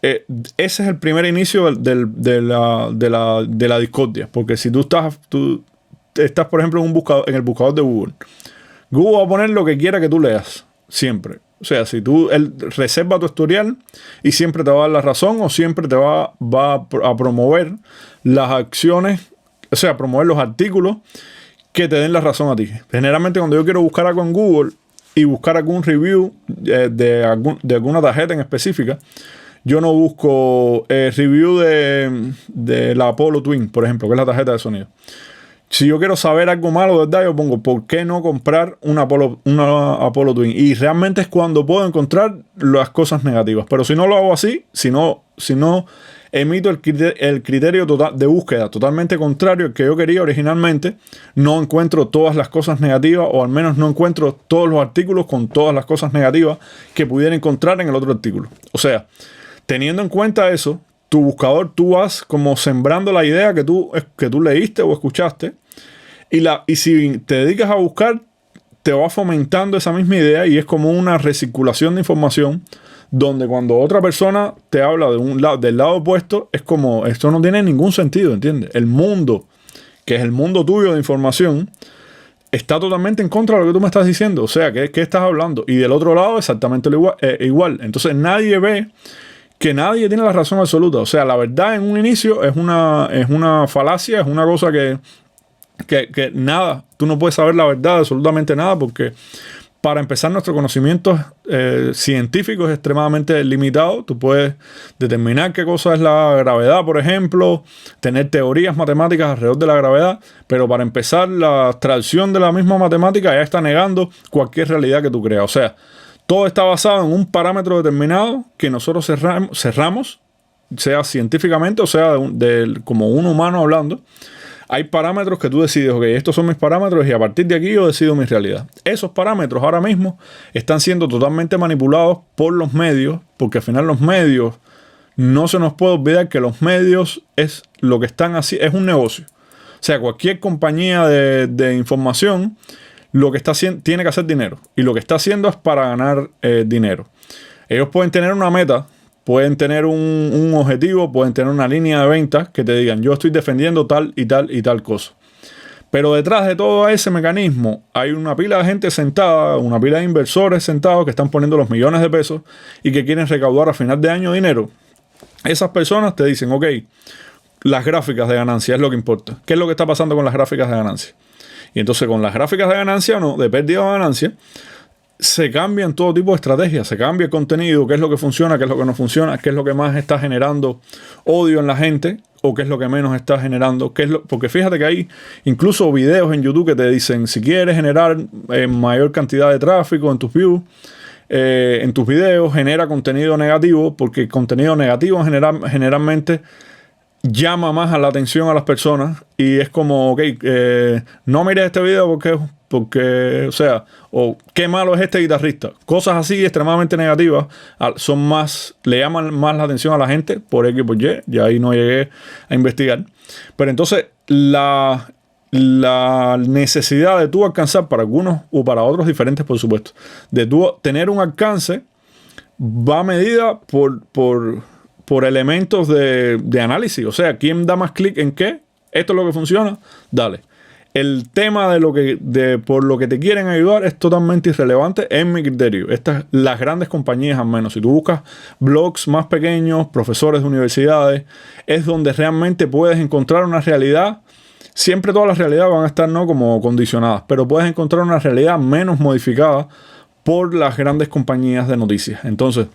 ese es el primer inicio de la discordia. Porque si tú estás, por ejemplo, en el buscador de Google, Google va a poner lo que quiera que tú leas, siempre. O sea, si él reserva tu historial y siempre te va a dar la razón o siempre te va a promover las acciones, o sea, promover los artículos que te den la razón a ti. Generalmente cuando yo quiero buscar algo en Google y buscar algún review de alguna tarjeta en específica, yo no busco review de la Apollo Twin, por ejemplo, que es la tarjeta de sonido. Si yo quiero saber algo malo, ¿verdad? Yo pongo, ¿por qué no comprar una Apollo Twin? Y realmente es cuando puedo encontrar las cosas negativas. Pero si no lo hago así, si no emito el criterio de búsqueda totalmente contrario al que yo quería originalmente, no encuentro todas las cosas negativas, o al menos no encuentro todos los artículos con todas las cosas negativas que pudiera encontrar en el otro artículo. O sea, teniendo en cuenta eso, tu buscador, tú vas como sembrando la idea que tú leíste o escuchaste, y si te dedicas a buscar, te va fomentando esa misma idea, y es como una recirculación de información, donde cuando otra persona te habla del lado opuesto, es como, esto no tiene ningún sentido, ¿entiendes? El mundo, que es el mundo tuyo de información, está totalmente en contra de lo que tú me estás diciendo. O sea, ¿qué estás hablando? Y del otro lado, exactamente igual. Entonces nadie ve que nadie tiene la razón absoluta. O sea, la verdad en un inicio es una falacia, es una cosa que nada, tú no puedes saber la verdad de absolutamente nada, porque para empezar nuestro conocimiento científico es extremadamente limitado. Tú puedes determinar qué cosa es la gravedad, por ejemplo, tener teorías matemáticas alrededor de la gravedad, pero para empezar la abstracción de la misma matemática ya está negando cualquier realidad que tú creas. O sea, todo está basado en un parámetro determinado que nosotros cerramos, sea científicamente o sea como un humano hablando. Hay parámetros que tú decides, ok, estos son mis parámetros y a partir de aquí yo decido mi realidad. Esos parámetros ahora mismo están siendo totalmente manipulados por los medios, porque al final los medios, no se nos puede olvidar que los medios es lo que están haciendo, es un negocio. O sea, cualquier compañía de información lo que está haciendo, tiene que hacer dinero. Y lo que está haciendo es para ganar dinero. Ellos pueden tener una meta, pueden tener un objetivo, pueden tener una línea de ventas que te digan, yo estoy defendiendo tal y tal y tal cosa. Pero detrás de todo ese mecanismo hay una pila de gente sentada, una pila de inversores sentados que están poniendo los millones de pesos y que quieren recaudar a final de año dinero. Esas personas te dicen, ok, las gráficas de ganancia es lo que importa. ¿Qué es lo que está pasando con las gráficas de ganancia? Y entonces con las gráficas de ganancia o no, de pérdida o ganancia, se cambian todo tipo de estrategias, se cambia el contenido, qué es lo que funciona, qué es lo que no funciona, qué es lo que más está generando odio en la gente o qué es lo que menos está generando, porque fíjate que hay incluso videos en YouTube que te dicen, si quieres generar mayor cantidad de tráfico en tus views, en tus videos, genera contenido negativo, porque el contenido negativo generalmente llama más a la atención a las personas y es como, ok, no mires este video porque, o sea, o qué malo es este guitarrista. Cosas así extremadamente negativas son más, le llaman más la atención a la gente por X y por Y. Ya ahí no llegué a investigar. Pero entonces la necesidad de tú alcanzar para algunos o para otros diferentes, por supuesto, de tú tener un alcance va medida por elementos de análisis. O sea, ¿quién da más clic en qué? Esto es lo que funciona, dale. El tema por lo que te quieren ayudar es totalmente irrelevante en mi criterio. Las grandes compañías al menos. Si tú buscas blogs más pequeños, profesores de universidades, es donde realmente puedes encontrar una realidad. Siempre todas las realidades van a estar no como condicionadas, pero puedes encontrar una realidad menos modificada por las grandes compañías de noticias. Entonces,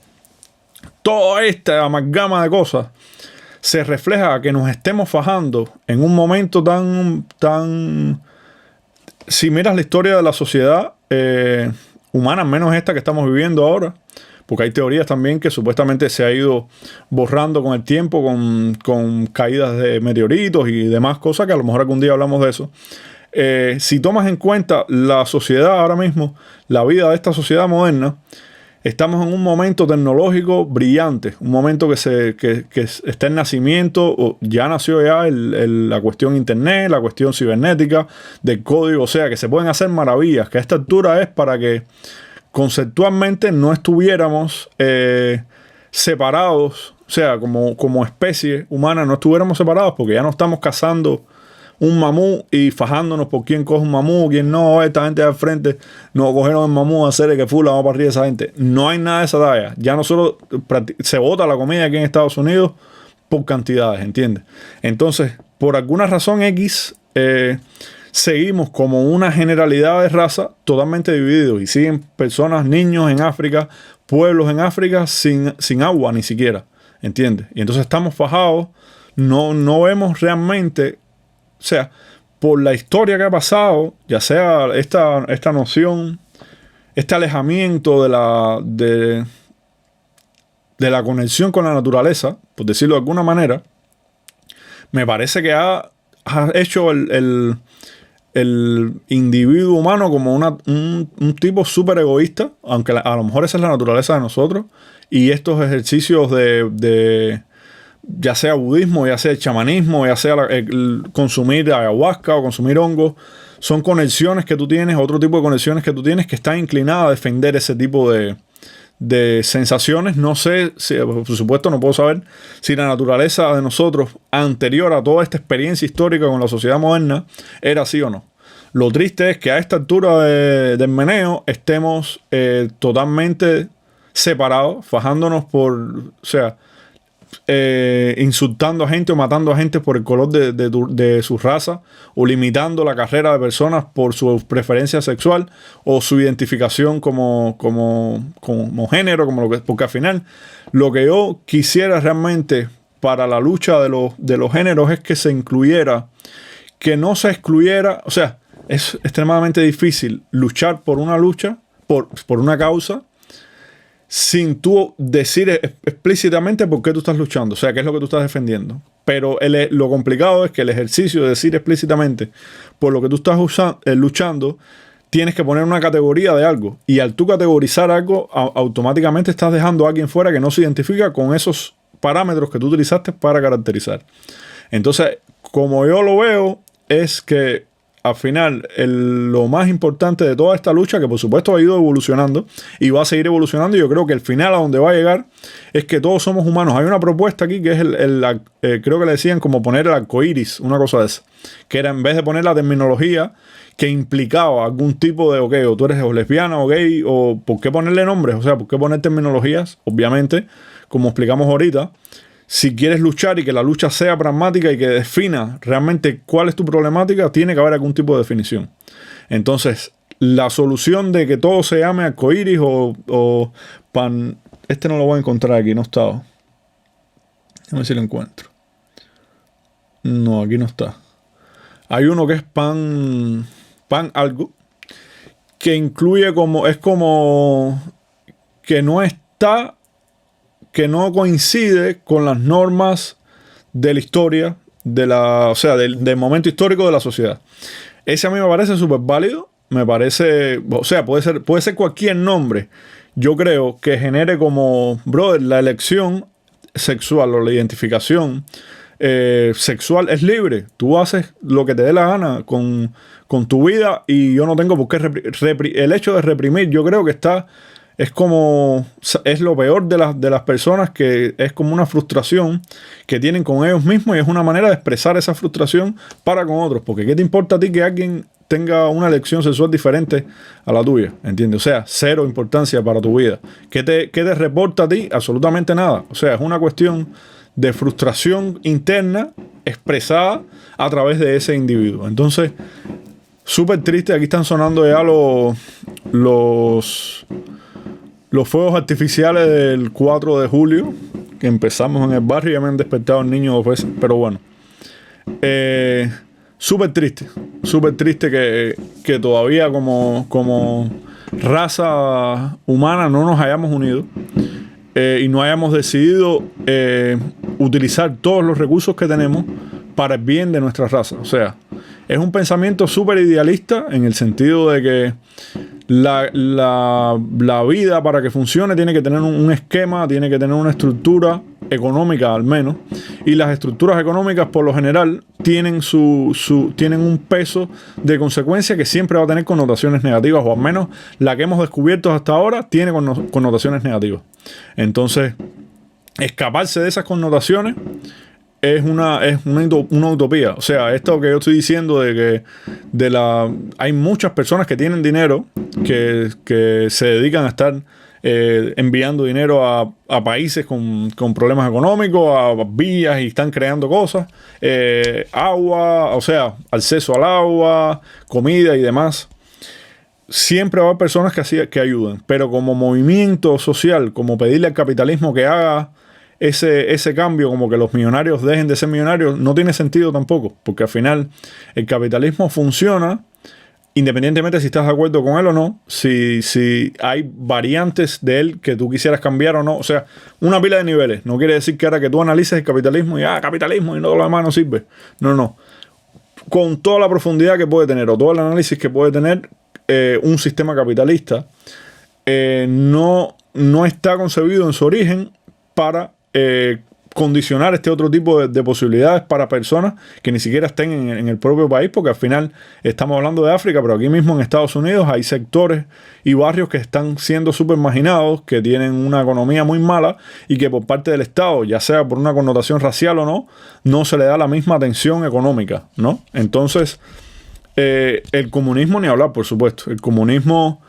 toda esta amalgama de cosas se refleja a que nos estemos fajando en un momento tan... Si miras la historia de la sociedad humana, menos esta que estamos viviendo ahora, porque hay teorías también que supuestamente se ha ido borrando con el tiempo, con caídas de meteoritos y demás cosas, que a lo mejor algún día hablamos de eso. Si tomas en cuenta la sociedad ahora mismo, la vida de esta sociedad moderna, estamos en un momento tecnológico brillante, un momento que está en nacimiento, o ya nació ya la cuestión internet, la cuestión cibernética, del código, o sea, que se pueden hacer maravillas, que a esta altura es para que conceptualmente no estuviéramos separados, o sea, como especie humana no estuviéramos separados, porque ya no estamos cazando un mamú y fajándonos por quién coge un mamú, quién no, esta gente de al frente, no cogieron el mamú a hacer que fula, vamos para arriba de esa gente. No hay nada de esa talla. Ya nosotros se bota la comida aquí en Estados Unidos por cantidades, ¿entiendes? Entonces, por alguna razón X, seguimos como una generalidad de raza totalmente divididos y siguen personas, niños en África, pueblos en África sin agua ni siquiera, ¿entiendes? Y entonces estamos fajados, no vemos realmente. O sea, por la historia que ha pasado, ya sea esta noción, este alejamiento de la conexión con la naturaleza, por decirlo de alguna manera, me parece que ha hecho el individuo humano como un tipo súper egoísta, aunque a lo mejor esa es la naturaleza de nosotros, y estos ejercicios ya sea budismo, ya sea el chamanismo, ya sea el consumir ayahuasca o consumir hongos, son conexiones que tú tienes, otro tipo de conexiones que tú tienes que están inclinadas a defender ese tipo de sensaciones. No sé, por supuesto no puedo saber si la naturaleza de nosotros anterior a toda esta experiencia histórica con la sociedad moderna era así o no. Lo triste es que a esta altura del meneo estemos totalmente separados, fajándonos o sea, insultando a gente o matando a gente por el color de su raza, o limitando la carrera de personas por su preferencia sexual o su identificación como género, porque al final lo que yo quisiera realmente para la lucha de los géneros es que se incluyera, que no se excluyera. O sea, es extremadamente difícil luchar por una lucha, por una causa, sin tú decir explícitamente por qué tú estás luchando, o sea, qué es lo que tú estás defendiendo. Pero lo complicado es que el ejercicio de decir explícitamente por lo que tú estás luchando, tienes que poner una categoría de algo. Y al tú categorizar algo, automáticamente estás dejando a alguien fuera que no se identifica con esos parámetros que tú utilizaste para caracterizar. Entonces, como yo lo veo, es que al final lo más importante de toda esta lucha, que por supuesto ha ido evolucionando y va a seguir evolucionando, y yo creo que el final a donde va a llegar es que todos somos humanos. Hay una propuesta aquí que es creo que le decían como poner el arcoíris, una cosa de esa, que era en vez de poner la terminología que implicaba algún tipo de, o tú eres o lesbiana o gay, o por qué ponerle nombres, o sea, por qué poner terminologías, obviamente, como explicamos ahorita. Si quieres luchar y que la lucha sea pragmática y que defina realmente cuál es tu problemática, tiene que haber algún tipo de definición. Entonces, la solución de que todo se llame arcoíris o pan... Este no lo voy a encontrar aquí, no está. A ver si lo encuentro. No, aquí no está. Hay uno que es pan algo, que incluye es como que no está, que no coincide con las normas de la historia, o sea, del momento histórico de la sociedad. Ese a mí me parece súper válido, me parece, o sea, puede ser cualquier nombre. Yo creo que genere como, brother, la elección sexual o la identificación sexual es libre. Tú haces lo que te dé la gana con tu vida, y yo no tengo por qué el hecho de reprimir. Yo creo que es lo peor de las personas, que es como una frustración que tienen con ellos mismos, y es una manera de expresar esa frustración para con otros. Porque ¿qué te importa a ti que alguien tenga una elección sexual diferente a la tuya? ¿Entiendes? O sea, cero importancia para tu vida. ¿Qué te reporta a ti? Absolutamente nada. O sea, es una cuestión de frustración interna expresada a través de ese individuo. Entonces, súper triste. Aquí están sonando ya los fuegos artificiales del 4 de julio, que empezamos en el barrio. Ya me han despertado el niño 2 veces, pero bueno. Súper triste que todavía como raza humana no nos hayamos unido y no hayamos decidido utilizar todos los recursos que tenemos para el bien de nuestra raza. O sea, es un pensamiento súper idealista, en el sentido de que la vida, para que funcione, tiene que tener un esquema, tiene que tener una estructura económica al menos, y las estructuras económicas por lo general tienen tienen un peso de consecuencia que siempre va a tener connotaciones negativas, o al menos la que hemos descubierto hasta ahora tiene connotaciones negativas. Entonces, escaparse de esas connotaciones es una utopía. O sea, esto que yo estoy diciendo de que hay muchas personas que tienen dinero, que se dedican a estar enviando dinero a países con problemas económicos, a vías, y están creando cosas, agua, o sea, acceso al agua, comida y demás. Siempre va a haber personas que ayuden, pero como movimiento social, como pedirle al capitalismo que haga ese cambio, como que los millonarios dejen de ser millonarios, no tiene sentido tampoco, porque al final el capitalismo funciona independientemente si estás de acuerdo con él o no, si hay variantes de él que tú quisieras cambiar o no. O sea, una pila de niveles. No quiere decir que ahora que tú analices el capitalismo y capitalismo y no todo lo demás no sirve. No. Con toda la profundidad que puede tener, o todo el análisis que puede tener un sistema capitalista, no está concebido en su origen para condicionar este otro tipo de posibilidades para personas que ni siquiera estén en el propio país, porque al final estamos hablando de África, pero aquí mismo en Estados Unidos hay sectores y barrios que están siendo súper marginados, que tienen una economía muy mala, y que por parte del Estado, ya sea por una connotación racial o no se le da la misma atención económica, ¿no? Entonces, El comunismo ni hablar, por supuesto. El comunismo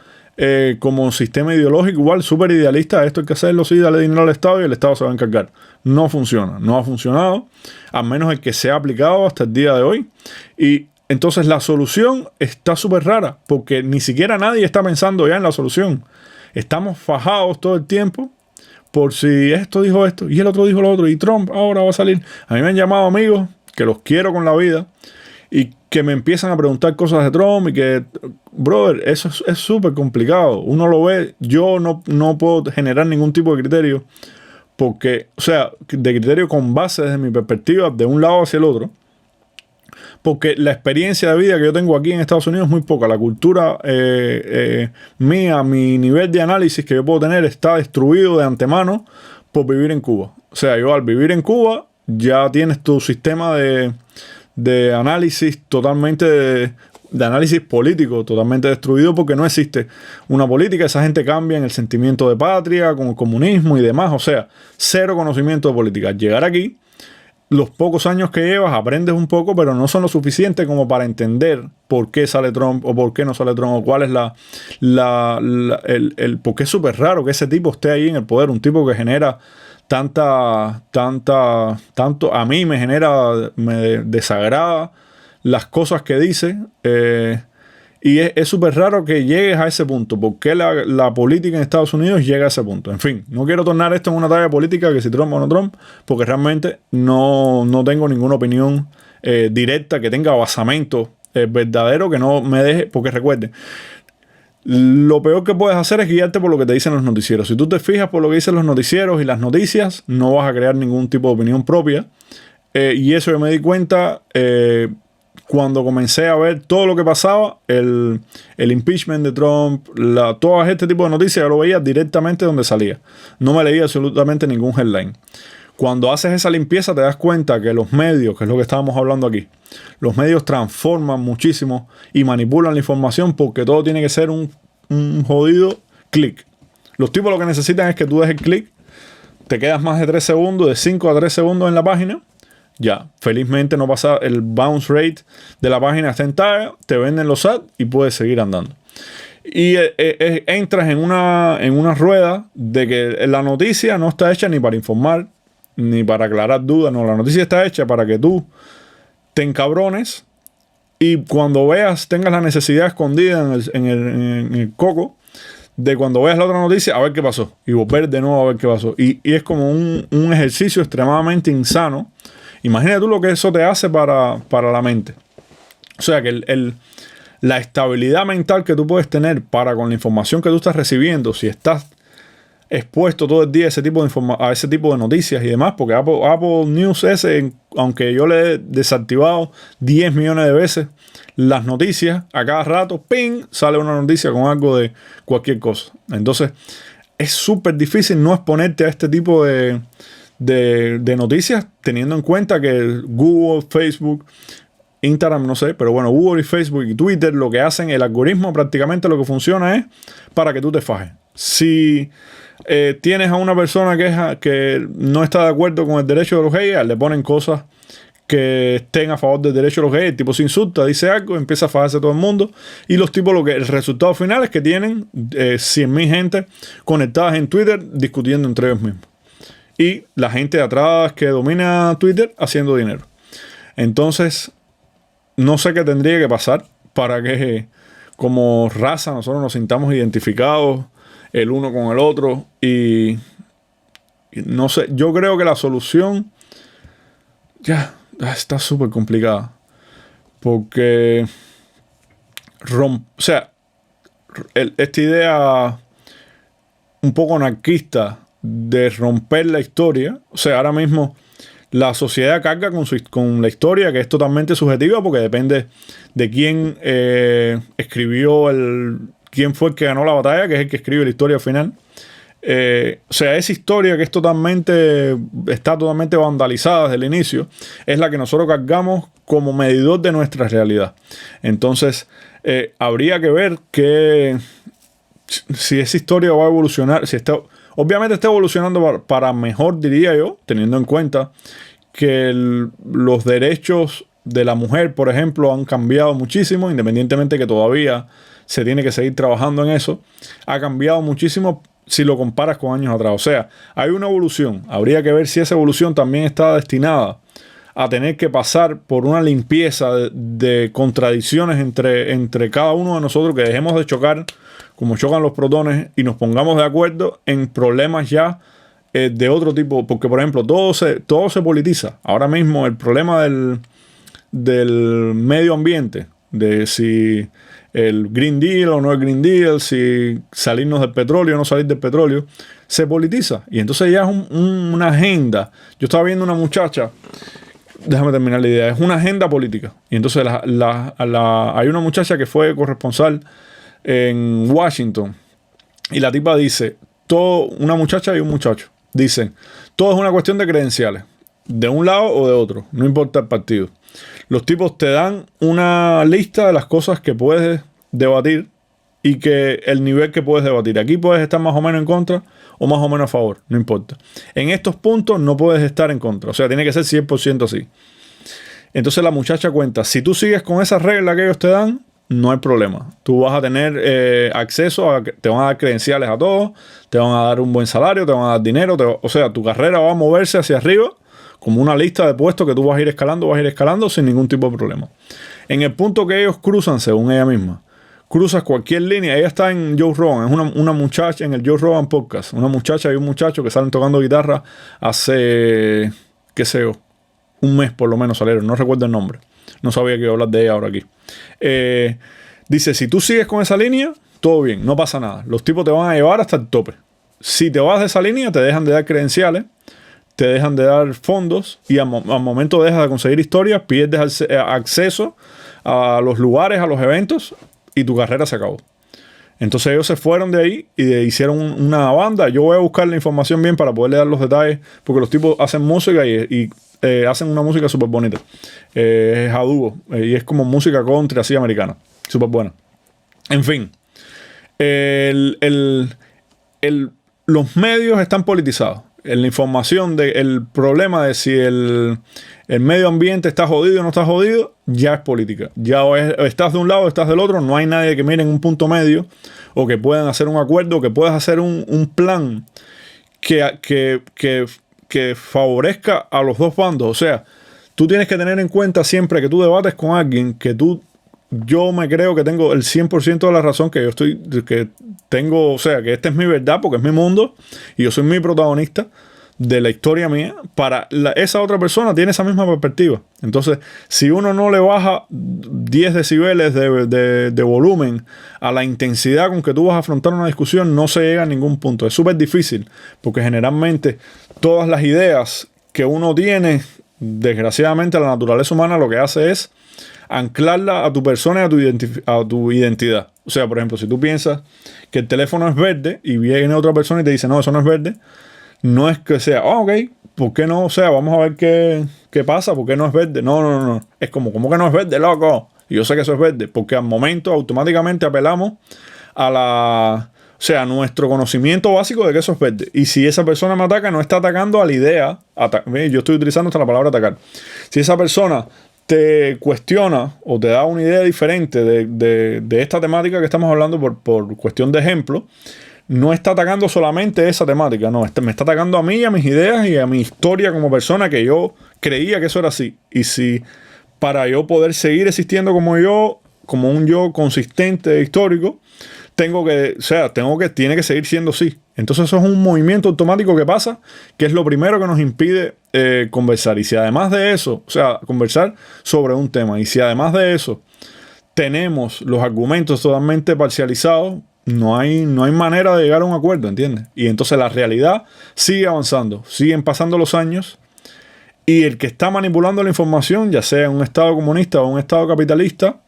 como sistema ideológico igual, súper idealista. Esto hay que hacerlo, sí, dale dinero al Estado y el Estado se va a encargar. No funciona, no ha funcionado, al menos el que se ha aplicado hasta el día de hoy. Y entonces la solución está súper rara, porque ni siquiera nadie está pensando ya en la solución. Estamos fajados todo el tiempo por si esto dijo esto y el otro dijo lo otro y Trump ahora va a salir. A mí me han llamado amigos que los quiero con la vida y que me empiezan a preguntar cosas de Trump y que, brother, eso es súper complicado. Uno lo ve, yo no puedo generar ningún tipo de criterio porque, o sea, de criterio con base desde mi perspectiva de un lado hacia el otro. Porque la experiencia de vida que yo tengo aquí en Estados Unidos es muy poca. La cultura mía, mi nivel de análisis que yo puedo tener está destruido de antemano por vivir en Cuba. O sea, yo al vivir en Cuba ya tienes tu sistema de análisis totalmente, de análisis político totalmente destruido porque no existe una política. Esa gente cambia en el sentimiento de patria, con el comunismo y demás. O sea, cero conocimiento de política. Llegar aquí, los pocos años que llevas, aprendes un poco, pero no son lo suficiente como para entender por qué sale Trump o por qué no sale Trump o cuál es por qué es súper raro que ese tipo esté ahí en el poder, un tipo que genera tanto, a mí me desagrada las cosas que dice, y es súper raro que llegues a ese punto. ¿Por qué la política en Estados Unidos llega a ese punto? En fin, no quiero tornar esto en una talla política que si Trump o no Trump, porque realmente no tengo ninguna opinión directa que tenga basamento verdadero, que no me deje, porque recuerde, lo peor que puedes hacer es guiarte por lo que te dicen los noticieros. Si tú te fijas por lo que dicen los noticieros y las noticias, no vas a crear ningún tipo de opinión propia. Y eso yo me di cuenta cuando comencé a ver todo lo que pasaba, el impeachment de Trump, todo este tipo de noticias, yo lo veía directamente donde salía. No me leía absolutamente ningún headline. Cuando haces esa limpieza te das cuenta que los medios, que es lo que estábamos hablando aquí, los medios transforman muchísimo y manipulan la información porque todo tiene que ser un jodido clic. Los tipos lo que necesitan es que tú des el clic, te quedas más de 3 segundos, de 5 a 3 segundos en la página. Ya, felizmente no pasa el bounce rate de la página, está en talla, te venden los ads y puedes seguir andando. Y entras en una rueda de que la noticia no está hecha ni para informar, ni para aclarar dudas. No, la noticia está hecha para que tú te encabrones y cuando tengas la necesidad escondida en el coco de cuando veas la otra noticia, a ver qué pasó. Y volver de nuevo a ver qué pasó. Y es como un ejercicio extremadamente insano. Imagínate tú lo que eso te hace para la mente. O sea, que la estabilidad mental que tú puedes tener con la información que tú estás recibiendo, si estás expuesto todo el día a ese tipo de noticias y demás, porque Apple News aunque yo le he desactivado 10 millones de veces las noticias, a cada rato, ¡ping!, sale una noticia con algo de cualquier cosa. Entonces, es súper difícil no exponerte a este tipo de noticias, teniendo en cuenta que Google, Facebook, Instagram, no sé, pero bueno, Google y Facebook y Twitter lo que hacen, el algoritmo prácticamente lo que funciona es para que tú te fajes. Si tienes a una persona que no está de acuerdo con el derecho de los gays, le ponen cosas que estén a favor del derecho de los gays, el tipo se insulta, dice algo, empieza a fajarse todo el mundo, y los tipos el resultado final es que tienen 100.000 gente conectadas en Twitter discutiendo entre ellos mismos. Y la gente de atrás que domina Twitter haciendo dinero. Entonces, no sé qué tendría que pasar para que como raza nosotros nos sintamos identificados el uno con el otro. Y no sé, yo creo que la solución ya está súper complicada. Porque esta idea un poco anarquista de romper la historia. O sea, ahora mismo la sociedad carga con la historia, que es totalmente subjetiva porque depende de quién escribió quién fue el que ganó la batalla, que es el que escribe la historia final. O sea, esa historia que está totalmente vandalizada desde el inicio, es la que nosotros cargamos como medidor de nuestra realidad. Entonces, habría que ver si esa historia va a evolucionar, obviamente está evolucionando para mejor, diría yo, teniendo en cuenta que los derechos de la mujer, por ejemplo, han cambiado muchísimo, independientemente que todavía se tiene que seguir trabajando en eso. Ha cambiado muchísimo si lo comparas con años atrás. O sea, hay una evolución. Habría que ver si esa evolución también está destinada a tener que pasar por una limpieza de contradicciones entre cada uno de nosotros, que dejemos de chocar como chocan los protones y nos pongamos de acuerdo en problemas ya de otro tipo. Porque, por ejemplo, todo se politiza. Ahora mismo el problema del medio ambiente, de si el Green Deal o no el Green Deal, si salirnos del petróleo o no salir del petróleo, se politiza. Y entonces ya es una agenda. Yo estaba viendo una muchacha, déjame terminar la idea, es una agenda política. Y entonces hay una muchacha que fue corresponsal en Washington y la tipa dice, una muchacha y un muchacho, dicen, todo es una cuestión de credenciales, de un lado o de otro, no importa el partido. Los tipos te dan una lista de las cosas que puedes debatir y que el nivel que puedes debatir. Aquí puedes estar más o menos en contra o más o menos a favor, no importa. En estos puntos no puedes estar en contra, o sea, tiene que ser 100% así. Entonces la muchacha cuenta, si tú sigues con esa regla que ellos te dan, no hay problema. Tú vas a tener acceso te van a dar credenciales a todos, te van a dar un buen salario, te van a dar dinero, o sea, tu carrera va a moverse hacia arriba como una lista de puestos que tú vas a ir escalando sin ningún tipo de problema. En el punto que ellos cruzan, según ella misma, cruzas cualquier línea. Ella está en Joe Rogan, es una muchacha en el Joe Rogan Podcast, una muchacha y un muchacho que salen tocando guitarra hace, qué sé yo, un mes por lo menos salieron, no recuerdo el nombre. No sabía que iba a hablar de ella ahora aquí. Dice, si tú sigues con esa línea, todo bien, no pasa nada. Los tipos te van a llevar hasta el tope. Si te vas de esa línea, te dejan de dar credenciales, te dejan de dar fondos y al momento dejas de conseguir historias, pierdes acceso a los lugares, a los eventos y tu carrera se acabó. Entonces ellos se fueron de ahí y hicieron una banda. Yo voy a buscar la información bien para poderle dar los detalles, porque los tipos hacen música y hacen una música súper bonita. Es a dúo y es como música country así americana. Súper buena. En fin. Los medios están politizados. La información del problema de si el medio ambiente está jodido o no está jodido, ya es política. Ya estás de un lado o estás del otro. No hay nadie que mire en un punto medio o que puedan hacer un acuerdo o que puedas hacer un plan que favorezca a los dos bandos. O sea, tú tienes que tener en cuenta siempre que tú debates con alguien yo me creo que tengo el 100% de la razón, que tengo, o sea, que esta es mi verdad porque es mi mundo y yo soy mi protagonista de la historia mía. Esa otra persona tiene esa misma perspectiva. Entonces, si uno no le baja 10 decibeles de volumen a la intensidad con que tú vas a afrontar una discusión, no se llega a ningún punto. Es súper difícil porque generalmente todas las ideas que uno tiene, desgraciadamente la naturaleza humana lo que hace es anclarla a tu persona y a tu identidad. O sea, por ejemplo, si tú piensas que el teléfono es verde y viene otra persona y te dice, no, eso no es verde, no es que sea, ok, ¿por qué no? O sea, vamos a ver qué pasa, ¿por qué no es verde? No. Es como que no es verde, loco? Y yo sé que eso es verde, porque al momento automáticamente apelamos a nuestro conocimiento básico de que eso es verde. Y si esa persona me ataca, no está atacando a la idea. Yo estoy utilizando hasta la palabra atacar. Si esa persona te cuestiona o te da una idea diferente de esta temática que estamos hablando por cuestión de ejemplo, no está atacando solamente esa temática, no, me está atacando a mí y a mis ideas y a mi historia como persona, que yo creía que eso era así. Y si para yo poder seguir existiendo como un yo consistente, histórico, tiene que seguir siendo así. Entonces eso es un movimiento automático que pasa, que es lo primero que nos impide conversar. Y si además de eso, o sea, conversar sobre un tema, y si además de eso tenemos los argumentos totalmente parcializados, no hay manera de llegar a un acuerdo, ¿entiendes? Y entonces la realidad sigue avanzando, siguen pasando los años, y el que está manipulando la información, ya sea en un estado comunista o un estado capitalista,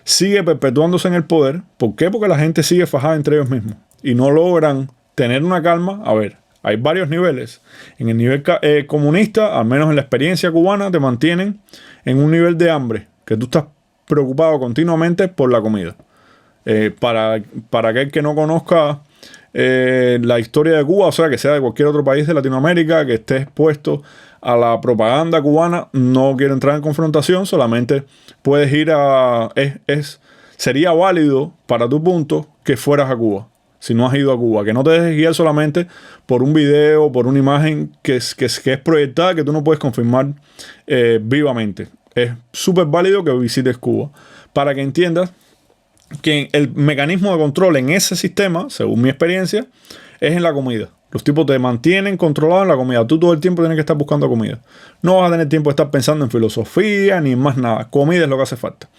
sigue perpetuándose en el poder. ¿Por qué? Porque la gente sigue fajada entre ellos mismos y no logran tener una calma. A ver, hay varios niveles. En el nivel comunista, al menos en la experiencia cubana, te mantienen en un nivel de hambre, que tú estás preocupado continuamente por la comida. Para aquel que no conozca la historia de Cuba, o sea, que sea de cualquier otro país de Latinoamérica, que esté expuesto a la propaganda cubana, no quiero entrar en confrontación, solamente puedes ir sería válido para tu punto que fueras a Cuba. Si no has ido a Cuba, que no te dejes guiar solamente por un video, por una imagen que es proyectada, que tú no puedes confirmar vivamente. Es súper válido que visites Cuba para que entiendas que el mecanismo de control en ese sistema, según mi experiencia, es en la comida. Los tipos te mantienen controlado en la comida. Tú todo el tiempo tienes que estar buscando comida. No vas a tener tiempo de estar pensando en filosofía ni en más nada. Comida es lo que hace falta.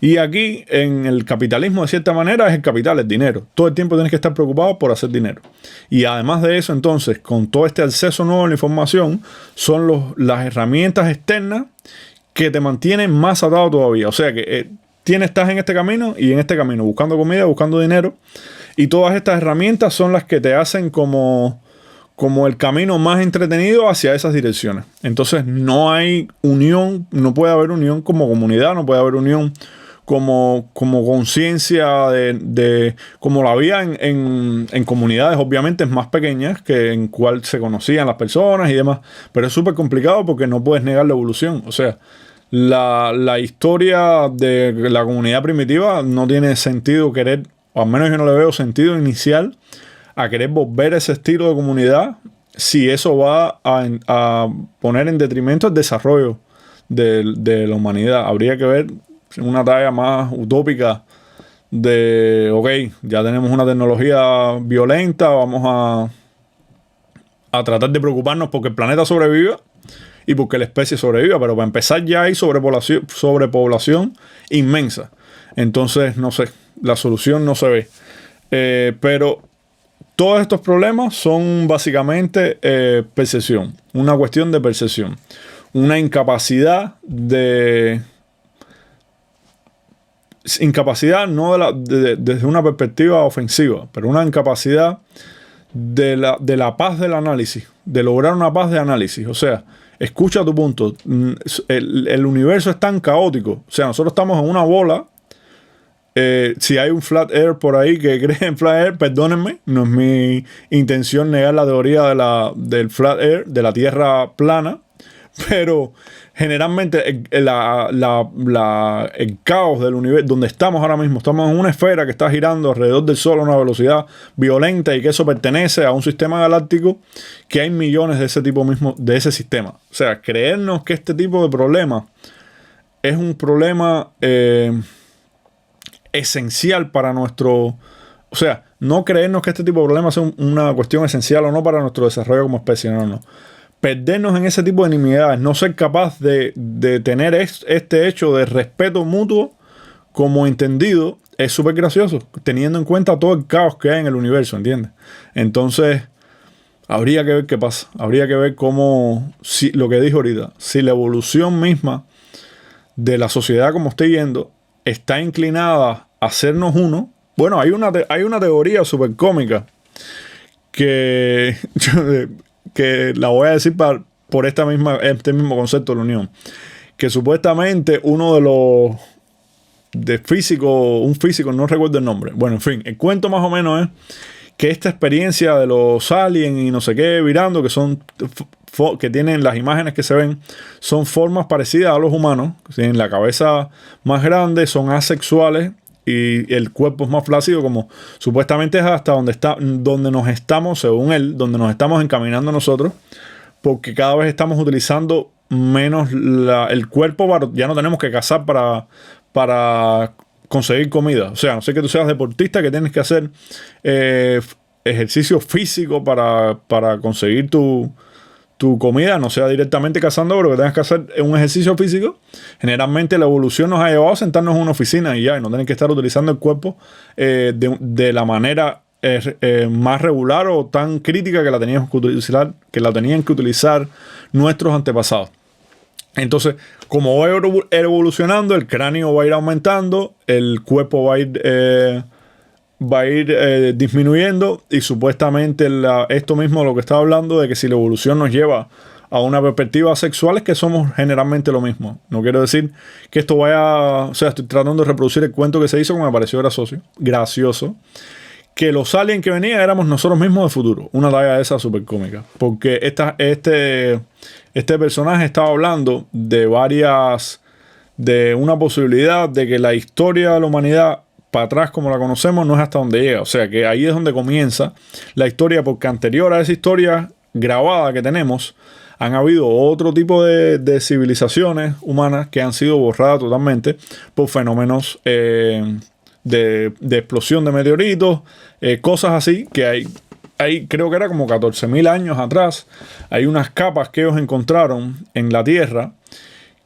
Y aquí, en el capitalismo, de cierta manera, es el capital, el dinero. Todo el tiempo tienes que estar preocupado por hacer dinero. Y además de eso, entonces, con todo este acceso nuevo a la información, son las herramientas externas que te mantienen más atado todavía. O sea que estás en este camino y en este camino, buscando comida, buscando dinero. Y todas estas herramientas son las que te hacen como el camino más entretenido hacia esas direcciones. Entonces no hay unión, no puede haber unión como comunidad, no puede haber unión como conciencia como la había en comunidades obviamente más pequeñas, que en cual se conocían las personas y demás. Pero es súper complicado porque no puedes negar la evolución. O sea, la historia de la comunidad primitiva no tiene sentido querer, o al menos yo no le veo sentido inicial a querer volver a ese estilo de comunidad si eso va a poner en detrimento el desarrollo de la humanidad. Habría que ver una talla más utópica de, ok, ya tenemos una tecnología violenta, vamos a tratar de preocuparnos porque el planeta sobreviva y porque la especie sobreviva, pero para empezar ya hay sobrepoblación inmensa. Entonces, no sé, la solución no se ve. Pero todos estos problemas son básicamente percepción, una cuestión de percepción, una incapacidad no desde una perspectiva ofensiva, pero una incapacidad de la paz del análisis, de lograr una paz de análisis. O sea, escucha tu punto. El universo es tan caótico. O sea, nosotros estamos en una bola. Si hay un flat earth por ahí que cree en flat earth, perdónenme, no es mi intención negar la teoría del flat earth, de la tierra plana, pero generalmente el caos del universo, donde estamos ahora mismo, estamos en una esfera que está girando alrededor del Sol a una velocidad violenta y que eso pertenece a un sistema galáctico que hay millones de ese tipo mismo, de ese sistema. O sea, creernos que este tipo de problema es un problema esencial para nuestro... O sea, no creernos que este tipo de problemas sea una cuestión esencial o no para nuestro desarrollo como especie, no. Perdernos en ese tipo de nimiedades, no ser capaz de tener este hecho de respeto mutuo como entendido, es súper gracioso, teniendo en cuenta todo el caos que hay en el universo, ¿entiendes? Entonces, habría que ver qué pasa. Habría que ver cómo, lo que dije ahorita, si la evolución misma de la sociedad como estoy yendo está inclinada a hacernos uno. Bueno, hay una teoría súper cómica que la voy a decir por este mismo concepto de la unión. Que supuestamente uno de los un físico, no recuerdo el nombre. Bueno, en fin, el cuento más o menos es que esta experiencia de los aliens y no sé qué virando, que tienen las imágenes que se ven, son formas parecidas a los humanos, tienen la cabeza más grande, son asexuales y el cuerpo es más flácido, como supuestamente es hasta donde nos estamos, según él, donde nos estamos encaminando nosotros, porque cada vez estamos utilizando menos el cuerpo, ya no tenemos que cazar para conseguir comida. O sea, no sé que tú seas deportista, que tienes que hacer ejercicio físico para conseguir tu comida, no sea directamente cazando, pero que tengas que hacer un ejercicio físico. Generalmente la evolución nos ha llevado a sentarnos en una oficina y no tener que estar utilizando el cuerpo de la manera más regular o tan crítica que la tenían que utilizar nuestros antepasados. Entonces, como va a ir evolucionando, el cráneo va a ir aumentando, el cuerpo va a ir disminuyendo, y supuestamente esto mismo lo que estaba hablando de que si la evolución nos lleva a una perspectiva sexual, es que somos generalmente lo mismo. No quiero decir que esto vaya... O sea, estoy tratando de reproducir el cuento que se hizo, como me pareció gracioso. Que los aliens que venían éramos nosotros mismos del futuro. Una talla de esa súper cómica. Porque este personaje estaba hablando de de una posibilidad de que la historia de la humanidad para atrás como la conocemos no es hasta donde llega. O sea que ahí es donde comienza la historia, porque anterior a esa historia grabada que tenemos, han habido otro tipo de civilizaciones humanas que han sido borradas totalmente por fenómenos de explosión de meteoritos, cosas así, que hay, creo que era como 14.000 años atrás, hay unas capas que ellos encontraron en la Tierra,